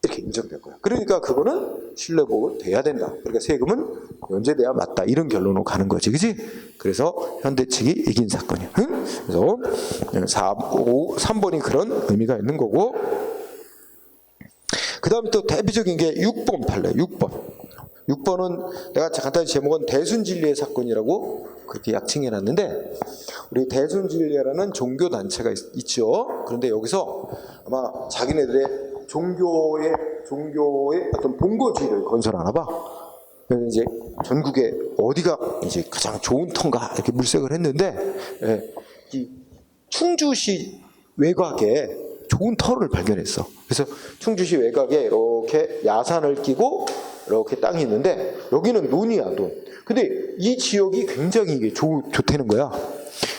이렇게 인정될 거야. 그러니까 그거는 신뢰보호 돼야 된다. 그러니까 세금은 면제돼야 맞다. 이런 결론으로 가는 거지, 그지? 그래서 현대 측이 이긴 사건이야. 응? 그래서 3번이 그런 의미가 있는 거고, 그 다음에 또 대표적인 게 6번 판례. 6번은 내가 간단히 제목은 대순진리의 사건이라고 그렇게 약칭해놨는데, 우리 대순진리라는 종교단체가 있죠. 그런데 여기서 아마 자기네들의 종교의 어떤 본거지를 건설하나 봐. 그래서 이제 전국에 어디가 이제 가장 좋은 터인가 이렇게 물색을 했는데, 이 충주시 외곽에 좋은 터를 발견했어. 그래서 충주시 외곽에 이렇게 야산을 끼고 이렇게 땅이 있는데 여기는 논이야, 논. 근데 이 지역이 굉장히 이게 좋다는 거야.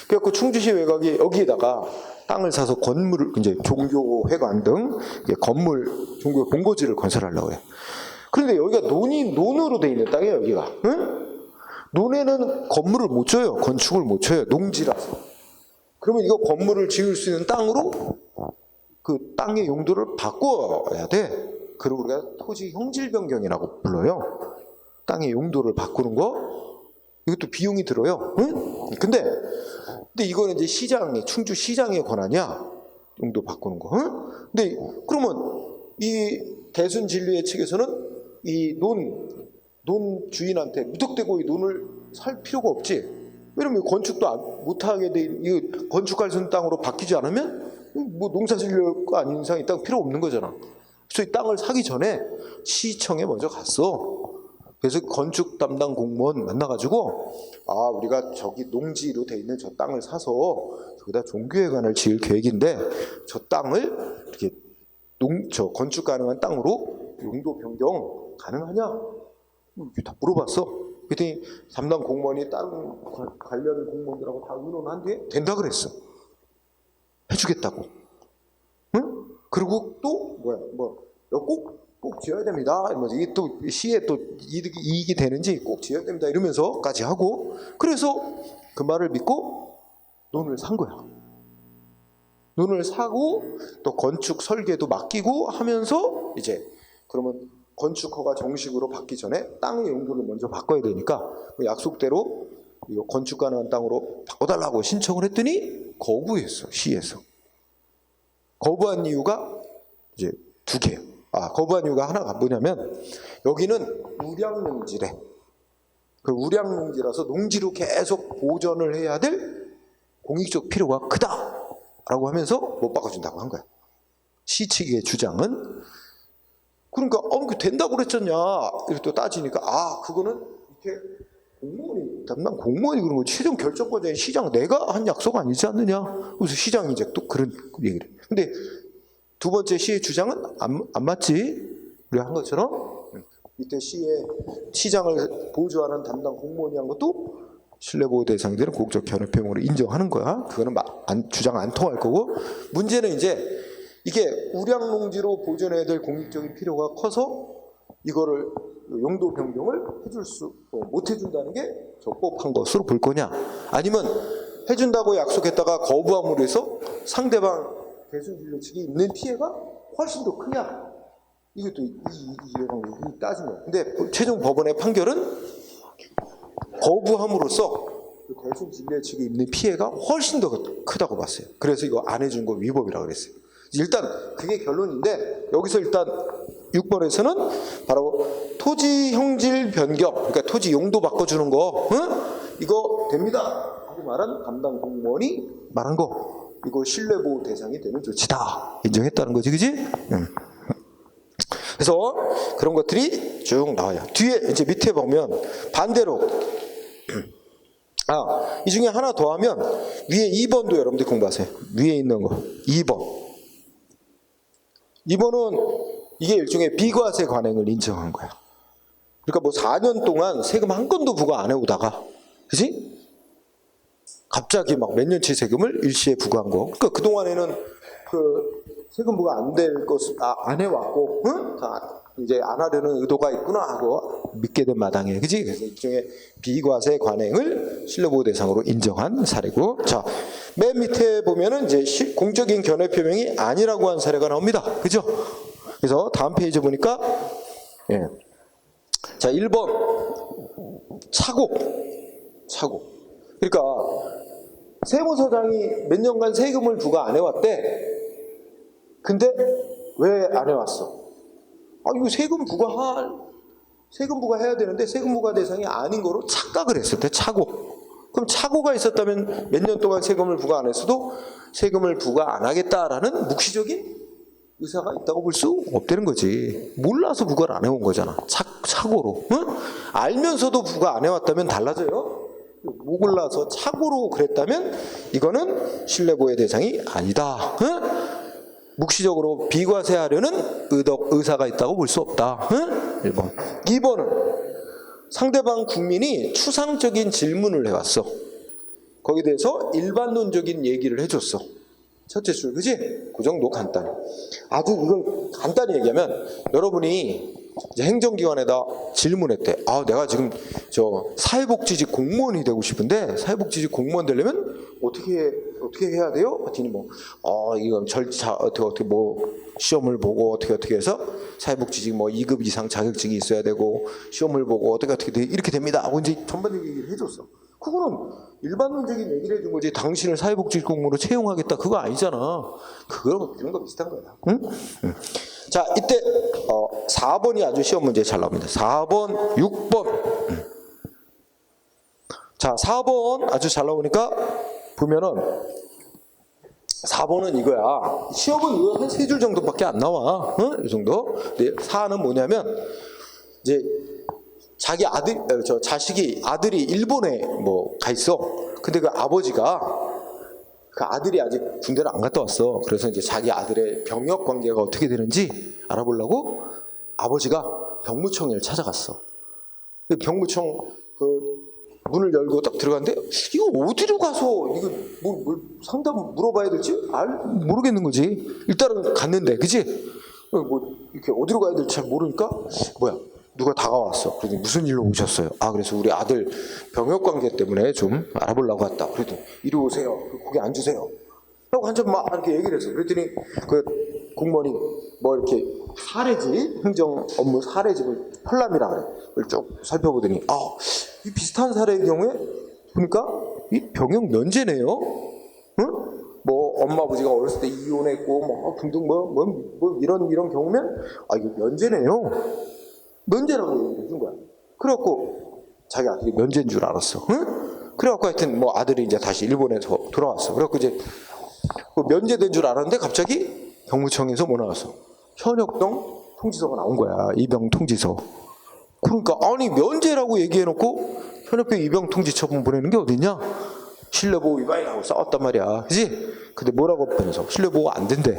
그래갖고 충주시 외곽에 여기에다가 땅을 사서 건물을, 이제 종교회관 등 건물, 종교 본거지를 건설하려고 해요. 그런데 여기가 논으로 돼 있는 땅이에요, 여기가. 응? 논에는 건물을 못 줘요. 건축을 못 쳐요. 농지라서. 그러면 이거 건물을 지을 수 있는 땅으로 그 땅의 용도를 바꿔야 돼. 그리고 우리가 토지 형질 변경이라고 불러요. 땅의 용도를 바꾸는 거, 이것도 비용이 들어요. 응? 근데 이거는 이제 충주 시장의 권한이야. 용도 바꾸는 거. 응? 근데 그러면 이 대순진리의 측에서는 이 논 주인한테 무턱대고 이 논을 살 필요가 없지. 왜냐면 건축도 못하게 돼, 이 건축할 수 있는 땅으로 바뀌지 않으면 뭐 농사 지을 거 아닌 이상 이 땅 필요 없는 거잖아. 그래서 이 땅을 사기 전에 시청에 먼저 갔어. 그래서 건축 담당 공무원 만나가지고, 우리가 저기 농지로 돼 있는 저 땅을 사서 저기다 종교회관을 지을 계획인데 저 땅을 이렇게 저 건축 가능한 땅으로 용도 변경 가능하냐? 이렇게 다 물어봤어. 그랬더니 담당 공무원이 다른 관련 공무원들하고 다 의논한 뒤에 된다 그랬어. 해주겠다고. 응? 그리고 또 꼭 지어야 됩니다. 이게 또 시에 또 이익이 되는지 꼭 지어야 됩니다. 이러면서까지 하고, 그래서 그 말을 믿고 논을 산 거야. 논을 사고 또 건축 설계도 맡기고 하면서 이제 그러면 건축허가 정식으로 받기 전에 땅의 용도를 먼저 바꿔야 되니까 그 약속대로 이거 건축 가능한 땅으로 바꿔달라고 신청을 했더니 거부했어, 시에서. 거부한 이유가 이제 두 개예요. 거부한 이유가 하나가 뭐냐면, 여기는 우량농지래. 그 우량농지라서 농지로 계속 보존을 해야 될 공익적 필요가 크다라고 하면서 못 바꿔준다고 한 거야. 시 측의 주장은. 그러니까 된다고 그랬잖냐 이렇게 또 따지니까, 그거는 이렇게 담당 공무원이 그런 거, 최종 결정권자인 시장 내가 한 약속 아니지 않느냐. 그래서 시장이 이제 또 그런 얘기를 해. 근데 두 번째 시의 주장은 안 맞지. 우리가 한 것처럼 이때 시장을 보조하는 담당 공무원이 한 것도 신뢰보호 대상이 되는 공적 견해 표명으로 인정하는 거야. 그거는 주장 안 통할 거고, 문제는 이제 이게 우량농지로 보존해야 될 공익적인 필요가 커서 이거를 용도 변경을 못 해준다는 게 적법한 것으로 볼 거냐, 아니면 해준다고 약속했다가 거부함으로 해서 상대방 대순진리 측이 입는 피해가 훨씬 더 크냐, 이것도 따진 거예요. 근데 최종 법원의 판결은 거부함으로써 대충 진례 측이 입는 피해가 훨씬 더 크다고 봤어요. 그래서 이거 안 해준 거 위법이라고 그랬어요. 일단 그게 결론인데 여기서 일단 6번에서는 바로 토지 형질 변경, 그러니까 토지 용도 바꿔주는 거, 이거 됩니다 하고 말한 담당 공무원이 말한 거, 이거 신뢰보호 대상이 되는 조치다 인정했다는 거지, 그지? 그래서 그런 것들이 쭉 나와요. 뒤에 이제 밑에 보면 반대로 이 중에 하나 더 하면 위에 2번도 여러분들 공부하세요. 위에 있는 거 2번은 이게 일종의 비과세 관행을 인정한 거야. 그러니까 뭐 4년 동안 세금 한 건도 부과 안 해오다가, 그지? 갑자기 막 몇 년치 세금을 일시에 부과한 거. 그러니까 그동안에는 그 세금 부과 안 될 것을 안 해왔고, 이제 안 하려는 의도가 있구나 하고 믿게 된 마당에, 그지? 그래서 일종의 비과세 관행을 신뢰보호 대상으로 인정한 사례고, 자, 맨 밑에 보면은 이제 공적인 견해 표명이 아니라고 한 사례가 나옵니다. 그죠? 그래서 다음 페이지 보니까, 자, 1번 착오. 그러니까 세무서장이 몇 년간 세금을 부과 안 해왔대. 근데 왜 안 해왔어? 이거 세금 부과해야 되는데 세금 부과 대상이 아닌 거로 착각을 했을 때 착오. 그럼 착오가 있었다면 몇 년 동안 세금을 부과 안 했어도 세금을 부과 안 하겠다라는 묵시적인 의사가 있다고 볼 수 없다는 거지. 몰라서 부과를 안 해온 거잖아. 착오로. 알면서도 부과 안 해왔다면 달라져요. 몰라서 착오로 그랬다면 이거는 신뢰보호의 대상이 아니다. 묵시적으로 비과세하려는 의사가 있다고 볼 수 없다. 1번. 2번은 상대방 국민이 추상적인 질문을 해왔어. 거기에 대해서 일반론적인 얘기를 해줬어. 첫째 줄, 그지? 그 정도 간단히. 아주 이걸 간단히 얘기하면 여러분이 이제 행정기관에다 질문했대. 내가 지금 저 사회복지직 공무원이 되고 싶은데 사회복지직 공무원 되려면 어떻게 해야 돼요? 그랬더니 이건 절차 어떻게 뭐 시험을 보고 어떻게 해서 사회복지직 뭐 2급 이상 자격증이 있어야 되고 시험을 보고 어떻게 이렇게 됩니다 하고 이제 전반적인 얘기를 해줬어. 그거는 일반론적인 얘기를 해준 거지. 당신을 사회복지 공무원으로 채용하겠다 그거 아니잖아. 그런 거 비슷한 거야. 응? 자, 이때 4번이 아주 시험 문제 잘 나옵니다. 4번, 6번. 자, 4번 아주 잘 나오니까 보면은 4번은 이거야. 시험은 이거 한 3줄 정도밖에 안 나와. 이 정도. 근데 4는 뭐냐면 이제 자기 아들이 일본에 뭐 가 있어. 근데 그 아버지가 그 아들이 아직 군대를 안 갔다 왔어. 그래서 이제 자기 아들의 병역 관계가 어떻게 되는지 알아보려고 아버지가 병무청을 찾아갔어. 병무청 그 문을 열고 딱 들어갔는데 이거 어디로 가서 이거 뭐 상담 물어봐야 될지 모르겠는 거지. 일단은 갔는데, 그지? 뭐 이렇게 어디로 가야 될지 잘 모르니까 뭐야? 누가 다가왔어. 그랬더니 무슨 일로 오셨어요? 그래서 우리 아들 병역 관계 때문에 좀 알아보려고 왔다. 그랬더니 이리 오세요. 거기 앉으세요. 하고 한참 막 이렇게 얘기를 했어. 그랬더니 그 공무원이 뭐 이렇게 사례집, 행정 업무 사례집을 펼람이라 그래. 그걸 쭉 살펴보더니 이 비슷한 사례의 경우에 보니까 이 병역 면제네요. 뭐 엄마 아버지가 어렸을 때 이혼했고 뭐 등등 뭐 이런 경우면 이거 면제네요. 면제라고 얘기를 해준 거야. 그래갖고 자기 아들이 면제인 줄 알았어. 그래갖고 하여튼 뭐 아들이 이제 다시 일본에서 돌아왔어. 그래갖고 이제 면제된 줄 알았는데 갑자기 병무청에서 뭐 나왔어? 현역병 통지서가 나온 거야. 입영 통지서. 그러니까 아니 면제라고 얘기해놓고 현역병 입영 통지 처분 보내는 게 어딨냐? 신뢰보호 위반이라고 싸웠단 말이야. 그지? 근데 뭐라고 변해서 신뢰보호가 안 된대.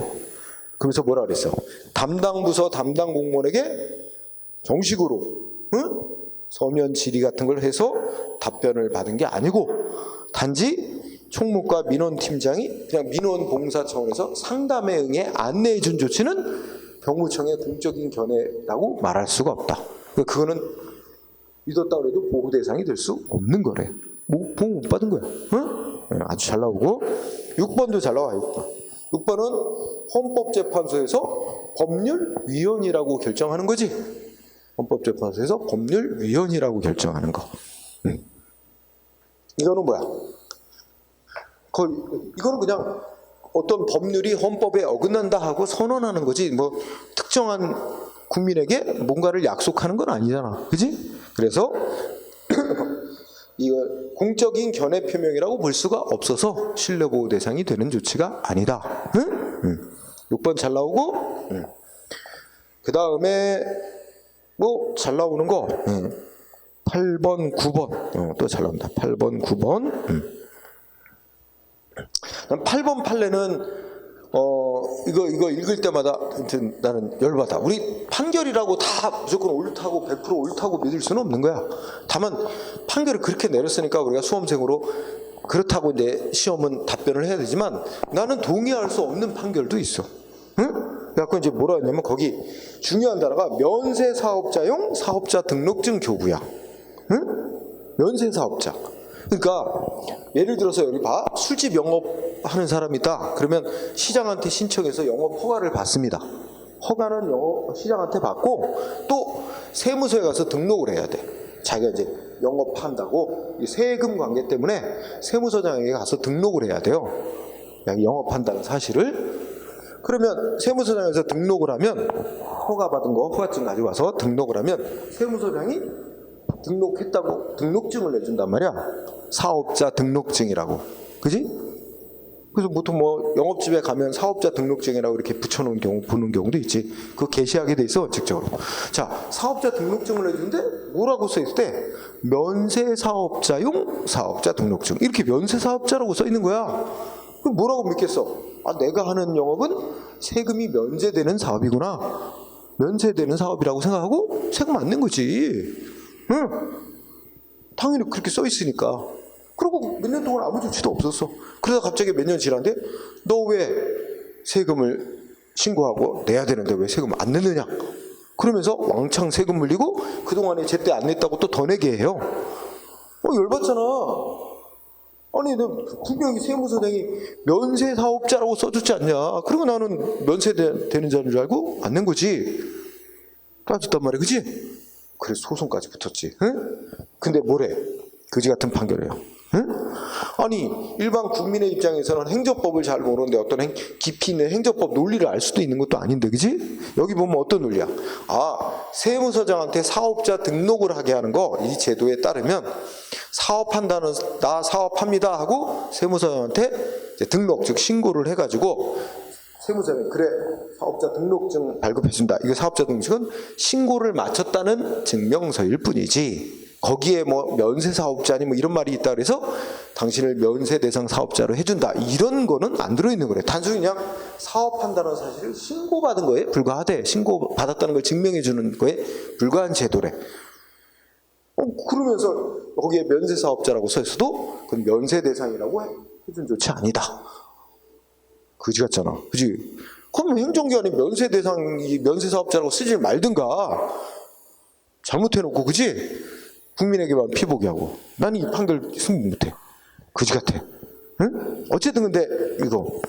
그러면서 뭐라 그랬어? 담당 부서 담당 공무원에게 정식으로 서면 질의 같은 걸 해서 답변을 받은 게 아니고 단지 총무과 민원팀장이 그냥 민원 봉사 차원에서 상담에 응해 안내해 준 조치는 병무청의 공적인 견해라고 말할 수가 없다. 그거는 믿었다 그래도 보호 대상이 될 수 없는 거래. 뭐 보호 못 받은 거야. 아주 잘 나오고 6번도 잘 나와. 6번은 헌법재판소에서 법률위원이라고 결정하는 거지. 헌법재판소에서 법률위원이라고 결정하는 거. 이거는 뭐야? 이거는 그냥 어떤 법률이 헌법에 어긋난다 하고 선언하는 거지, 뭐 특정한 국민에게 뭔가를 약속하는 건 아니잖아, 그지? 그래서 이거 공적인 견해 표명이라고 볼 수가 없어서 신뢰보호 대상이 되는 조치가 아니다. 응? 6번 잘 나오고, 그 다음에 뭐 잘 나오는 거 8번, 9번 또 잘 나온다. 8번, 9번. 8번 판례는 이거 읽을 때마다 나는 열받아. 우리 판결이라고 다 무조건 옳다고 100% 옳다고 믿을 수는 없는 거야. 다만 판결을 그렇게 내렸으니까 우리가 수험생으로 그렇다고 이제 시험은 답변을 해야 되지만 나는 동의할 수 없는 판결도 있어. 응? 그래서 이제 뭐라 했냐면 거기 중요한 단어가 면세사업자용 사업자 등록증 교부야. 응? 면세사업자. 그러니까 예를 들어서 여기 봐, 술집 영업하는 사람이 있다. 그러면 시장한테 신청해서 영업 허가를 받습니다. 허가는 시장한테 받고 또 세무서에 가서 등록을 해야 돼. 자기가 이제 영업한다고 세금 관계 때문에 세무서장에게 가서 등록을 해야 돼요. 영업한다는 사실을. 그러면 세무서장에서 등록을 하면 허가받은 거 허가증 가지고 와서 등록을 하면 세무서장이 등록했다고 등록증을 내준단 말이야. 사업자 등록증이라고. 그지? 그래서 보통 뭐 영업집에 가면 사업자 등록증이라고 이렇게 붙여놓은 경우 보는 경우도 있지. 그거 게시하게 돼 있어, 원칙적으로. 자, 사업자 등록증을 내주는데 뭐라고 써있을 때 면세사업자용 사업자 등록증, 이렇게 면세사업자라고 써 있는 거야. 그럼 뭐라고 믿겠어? 아, 내가 하는 영업은 세금이 면제되는 사업이구나, 면세되는 사업이라고 생각하고 세금 안 낸 거지. 응, 당연히 그렇게 써 있으니까. 그리고 몇 년 동안 아무 조치도 없었어. 그러다 갑자기 몇 년 지났는데 너 왜 세금을 신고하고 내야 되는데 왜 세금 안 냈느냐? 그러면서 왕창 세금 물리고 그동안에 제때 안 냈다고 또 더 내게 해요. 열받잖아. 아니, 너 분명히 세무서장이 면세사업자라고 써줬지 않냐? 그리고 나는 면세되는 자인 줄 알고 안 낸 거지. 따졌단 말이야, 그지? 그래서 소송까지 붙었지. 응? 근데 뭐래? 그지 같은 판결이에요. 응? 아니, 일반 국민의 입장에서는 행정법을 잘 모르는데 어떤 깊이 있는 행정법 논리를 알 수도 있는 것도 아닌데, 그지? 여기 보면 어떤 논리야? 아, 세무서장한테 사업자 등록을 하게 하는 거, 이 제도에 따르면 사업한다는, 나 사업합니다 하고 세무서장한테 이제 등록, 즉 신고를 해가지고 세무서장이 그래, 사업자 등록증 발급해준다. 이거 사업자 등록증은 신고를 마쳤다는 증명서일 뿐이지, 거기에 뭐 면세사업자니 뭐 이런 말이 있다 그래서 당신을 면세대상 사업자로 해준다, 이런 거는 안 들어있는 거래. 단순히 그냥 사업한다는 사실을 신고받은 거에 불과하대. 신고받았다는 걸 증명해주는 거에 불과한 제도래. 그러면서 거기에 면세사업자라고 써 있어도 그건 면세대상이라고 해준 조치 아니다. 그지 같잖아, 그지? 그럼 행정기관이 면세대상이 면세사업자라고 쓰지 말든가. 잘못해놓고, 그지? 국민에게만 피보게 하고. 나는 이 판결 승부 못해. 그지 같아. 응? 어쨌든 근데 이거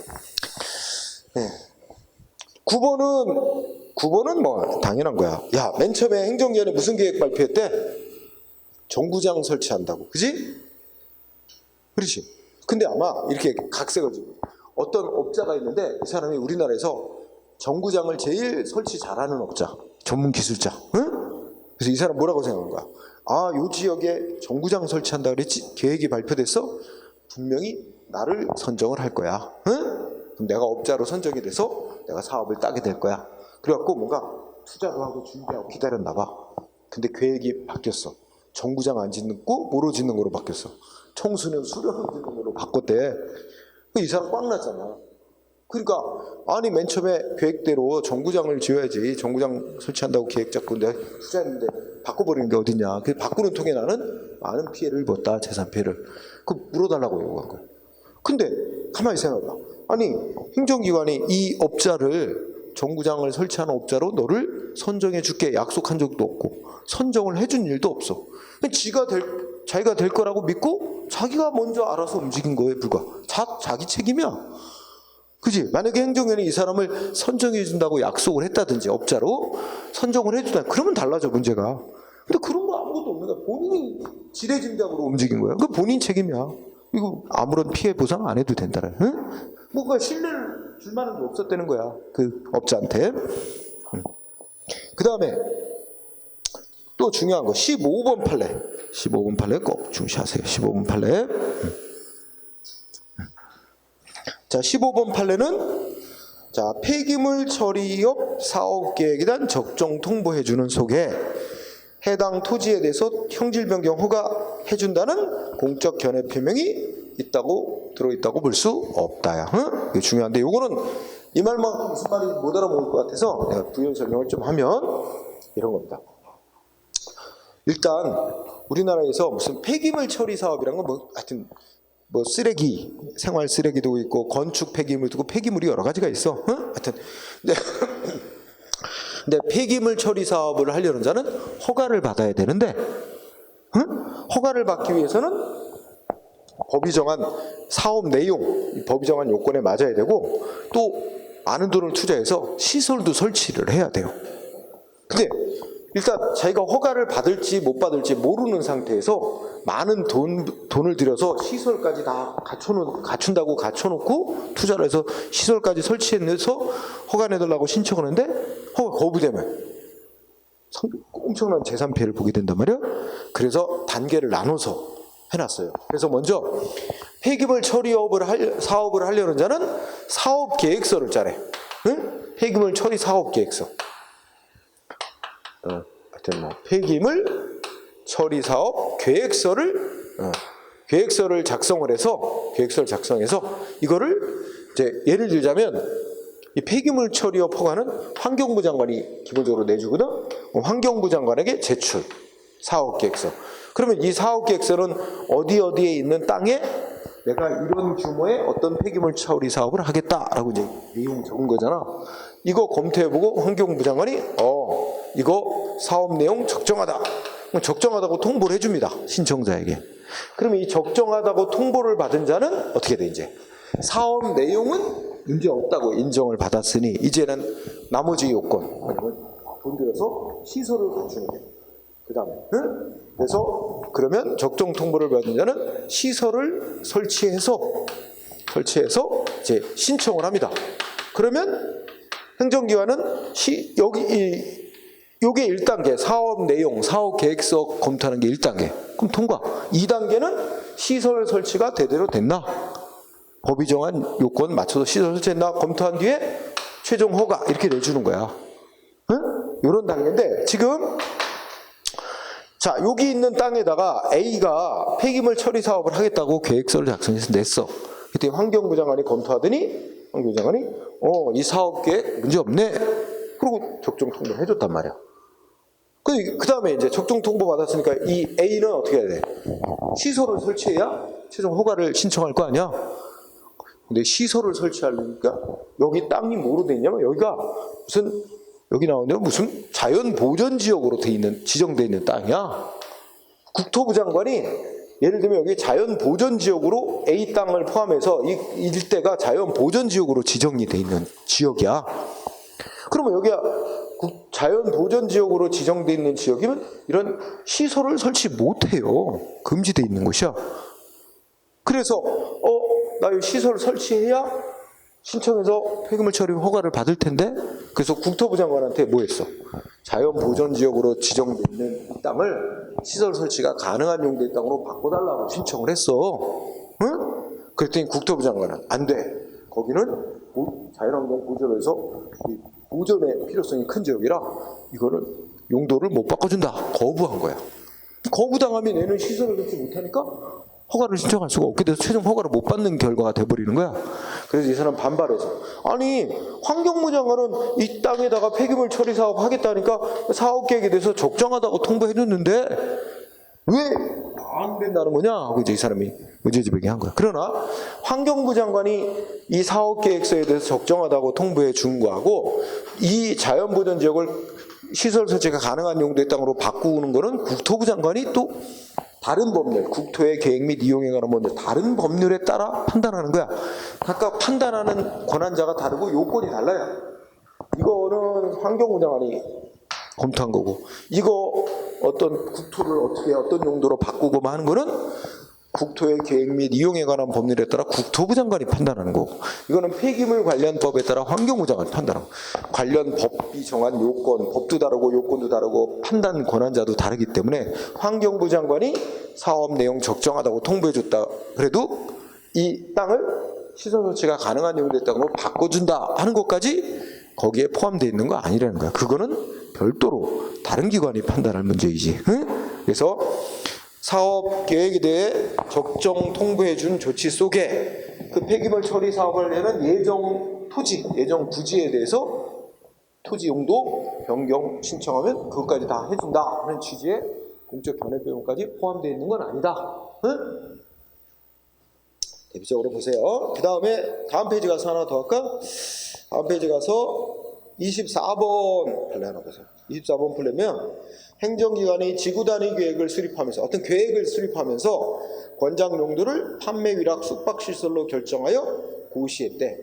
9번은 뭐 당연한 거야. 야, 맨 처음에 행정기관이 무슨 계획 발표했대? 정구장 설치한다고, 그지? 그렇지. 근데 아마 이렇게 각색을 지고 어떤 업자가 있는데 이 사람이 우리나라에서 정구장을 제일 설치 잘하는 업자, 전문 기술자. 응? 그래서 이 사람 뭐라고 생각한 거야? 아, 요 지역에 정구장 설치한다 그랬지? 계획이 발표됐어? 분명히 나를 선정을 할 거야. 응? 그럼 내가 업자로 선정이 돼서 내가 사업을 따게 될 거야. 그래갖고 뭔가 투자도 하고 준비하고 기다렸나 봐. 근데 계획이 바뀌었어. 정구장 안 짓는 거 뭐로 짓는 거로 바뀌었어. 청소년 수련원 짓는 거로 바꿨대. 이 사람 꽉 났잖아. 그러니까 아니, 맨 처음에 계획대로 정구장을 지어야지, 정구장 설치한다고 계획 잡고 내가 투자했는데 바꿔버리는 게 어딨냐. 그 바꾸는 통에 나는 많은 피해를 입었다, 재산 피해를. 그 물어달라고 요구한 거야. 근데 가만히 생각해봐. 아니, 행정기관이 이 업자를, 정구장을 설치하는 업자로 너를 선정해 줄게 약속한 적도 없고 선정을 해준 일도 없어. 자기가 될 거라고 믿고 자기가 먼저 알아서 움직인 거에 불과. 자기 책임이야. 그지? 만약에 행정위원회 이 사람을 선정해 준다고 약속을 했다든지 업자로 선정을 해주다, 그러면 달라져, 문제가. 근데 그런 거 아무것도 아무것도 없는 거야. 본인이 지레짐작으로 움직인 거야. 그 본인 책임이야. 이거 아무런 피해 보상 안 해도 된다. 응? 뭐가 신뢰를 줄 만한 게 없었다는 거야. 그 업자한테. 그 다음에 또 중요한 거 15번 판례. 15번 판례 꼭 중시하세요. 15번 판례. 자, 15번 판례는 자, 폐기물 처리업 사업계획에 대한 적정 통보해주는 속에 해당 토지에 대해서 형질 변경 허가해준다는 공적 견해 표명이 들어있다고 볼 수 없다야. 응? 이게 중요한데, 요거는 이 말만큼 무슨 말인지 못 알아먹을 것 같아서 내가 부연 설명을 좀 하면 이런 겁니다. 일단 우리나라에서 무슨 폐기물 처리 사업이란 건 뭐 하여튼 뭐 쓰레기, 생활 쓰레기도 있고 건축 폐기물도 있고 폐기물이 여러 가지가 있어. 응? 하여튼 근데 폐기물 처리 사업을 하려는 자는 허가를 받아야 되는데, 응? 허가를 받기 위해서는 법이 정한 사업 내용, 법이 정한 요건에 맞아야 되고 또 많은 돈을 투자해서 시설도 설치를 해야 돼요. 근데 일단 자기가 허가를 받을지 못 받을지 모르는 상태에서 많은 돈을 들여서 시설까지 다 갖춘다고 갖춰놓고 투자를 해서 시설까지 설치해서 허가 내달라고 신청하는데 허가 거부되면 엄청난 재산 피해를 보게 된단 말이야. 그래서 단계를 나눠서 해놨어요. 그래서 먼저 폐기물 처리 사업을 하려는 자는 사업 계획서를 짜래. 응? 폐기물 처리 사업 계획서. 하여튼 뭐 폐기물 처리 사업 계획서를 작성을 해서 이거를 이제 예를 들자면 이 폐기물 처리업 허가는 환경부 장관이 기본적으로 내주거든. 환경부 장관에게 제출 사업 계획서. 그러면 이 사업 계획서는 어디에 있는 땅에 내가 이런 규모의 어떤 폐기물 처리 사업을 하겠다라고 이제 내용 적은 거잖아. 이거 검토해보고 환경부 장관이 이거 사업 내용 적정하다. 적정하다고 통보를 해줍니다. 신청자에게. 그러면 이 적정하다고 통보를 받은 자는 어떻게 돼 이제? 사업 내용은 문제 없다고 인정을 받았으니 이제는 나머지 요건 돈 들여서 시설을 갖추는 게. 그 다음에 그래서 그러면 적정 통보를 받은 자는 시설을 설치해서 이제 신청을 합니다. 그러면 행정기관은 요게 1단계 사업 내용, 사업 계획서 검토하는 게 1단계. 그럼 통과. 2단계는 시설 설치가 제대로 됐나? 법이 정한 요건 맞춰서 시설 설치했나? 검토한 뒤에 최종 허가 이렇게 내주는 거야. 응? 이런 단계인데 지금 자, 여기 있는 땅에다가 A가 폐기물 처리 사업을 하겠다고 계획서를 작성해서 냈어. 그때 환경부 장관이 검토하더니 환경부 장관이 이 사업 계획 문제 없네. 그리고 적정 통보를 해줬단 말이야. 그 다음에 이제 적정 통보 받았으니까 이 A는 어떻게 해야 돼? 시설을 설치해야 최종 허가를 신청할 거 아니야? 근데 시설을 설치하려니까 여기 땅이 뭐로 돼 있냐면 여기가 여기 나오는데 무슨 자연보전지역으로 지정되어 있는 땅이야. 국토부 장관이 예를 들면 여기 자연보전지역으로 A 땅을 포함해서 이 일대가 자연보전지역으로 지정이 되어 있는 지역이야. 그러면 여기가 자연보전지역으로 지정되어 있는 지역이면 이런 시설을 설치 못해요. 금지되어 있는 곳이야. 그래서 나 이 시설을 설치해야 신청해서 폐기물 처리 허가를 받을 텐데 그래서 국토부 장관한테 뭐 했어? 자연보전지역으로 지정되어 있는 이 땅을 시설 설치가 가능한 용도의 땅으로 바꿔달라고 신청을 했어. 응? 그랬더니 국토부 장관은 안 돼. 거기는 자연환경 보존을 해서 보존의 필요성이 큰 지역이라 이거를 용도를 못 바꿔준다. 거부한 거야. 거부당하면 얘는 시설을 설치 못하니까 허가를 신청할 수가 없게 돼서 최종 허가를 못 받는 결과가 돼버리는 거야. 그래서 이 사람 반발해서 아니 환경부 장관은 이 땅에다가 폐기물 처리 사업 하겠다니까 사업 계획에 대해서 적정하다고 통보해줬는데 왜 안 된다는 거냐 하고 이제 이 사람이 의제지배기 거야. 그러나 환경부 장관이 이 사업 계획서에 대해서 적정하다고 통보해 준 거하고 이 자연보전 지역을 시설 설치가 가능한 용도의 땅으로 바꾸는 거는 국토부 장관이 또 다른 법률, 국토의 계획 및 이용에 관한 법률, 다른 법률에 따라 판단하는 거야. 각각 판단하는 권한자가 다르고 요건이 달라요. 이거는 환경부 장관이 검토한 거고, 이거 어떤 국토를 어떻게 어떤 용도로 바꾸고 뭐 하는 거는 국토의 계획 및 이용에 관한 법률에 따라 국토부 장관이 판단하는 거고, 이거는 폐기물 관련 법에 따라 환경부 장관이 판단하고, 관련 법이 정한 요건, 법도 다르고 요건도 다르고 판단 권한자도 다르기 때문에 환경부 장관이 사업 내용 적정하다고 통보해줬다 그래도 이 땅을 시설 조치가 가능한 용도의 땅으로 바꿔준다 하는 것까지 거기에 포함되어 있는 거 아니라는 거야. 그거는 별도로 다른 기관이 판단할 문제이지. 응? 그래서 사업 계획에 대해 적정 통보해 준 조치 속에 그 폐기물 처리 사업을 내는 예정 토지, 예정 부지에 대해서 토지 용도 변경 신청하면 그것까지 다 해준다 하는 취지의 공적 변해 비용까지 포함되어 있는 건 아니다. 응? 대비적으로 보세요. 그 다음에 다음 페이지 가서 하나 더 할까? 다음 페이지 가서 24번 플레 하나 보세요. 24번 플레면 행정기관이 지구단위 계획을 수립하면서 어떤 계획을 수립하면서 권장 용도를 판매 위락 숙박시설로 결정하여 고시했대.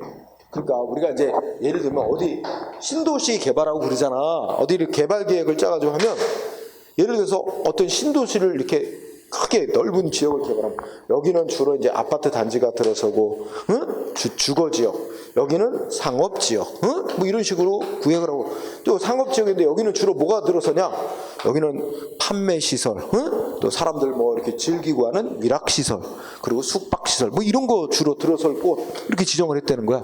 그러니까 우리가 이제 예를 들면 어디 신도시 개발하고 그러잖아. 어디를 개발 계획을 짜가지고 하면 예를 들어서 어떤 신도시를 이렇게 크게 넓은 지역을 개발하면 여기는 주로 이제 아파트 단지가 들어서고, 응? 주거 지역, 여기는 상업 지역, 응? 뭐 이런 식으로 구획을 하고, 또 상업 지역인데 여기는 주로 뭐가 들어서냐? 여기는 판매 시설, 응? 또 사람들 뭐 이렇게 즐기고 하는 위락 시설, 그리고 숙박 시설, 뭐 이런 거 주로 들어설 곳 이렇게 지정을 했다는 거야.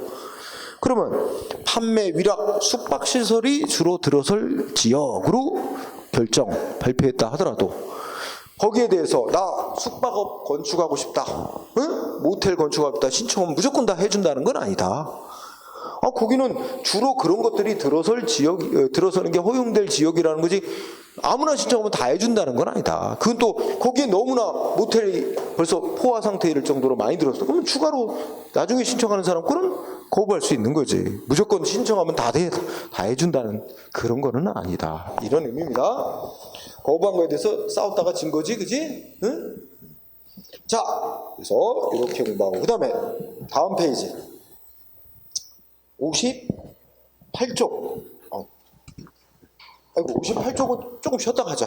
그러면 판매 위락 숙박 시설이 주로 들어설 지역으로 결정 발표했다 하더라도 거기에 대해서 나 숙박업 건축하고 싶다, 응? 모텔 건축하고 싶다 신청하면 무조건 다 해준다는 건 아니다. 거기는 주로 그런 것들이 들어설 지역, 들어서는 게 허용될 지역이라는 거지 아무나 신청하면 다 해준다는 건 아니다. 그건 또 거기에 너무나 모텔이 벌써 포화 상태일 정도로 많이 들었어. 그러면 추가로 나중에 신청하는 사람 거는 거부할 수 있는 거지. 무조건 신청하면 다 해준다는 그런 거는 아니다. 이런 의미입니다. 거부한 거에 대해서 싸웠다가 진 거지, 그지? 응? 자, 그래서 이렇게 공부하고 그 다음에 다음 페이지 58쪽. 아이고 58쪽은 조금 쉬었다 가자.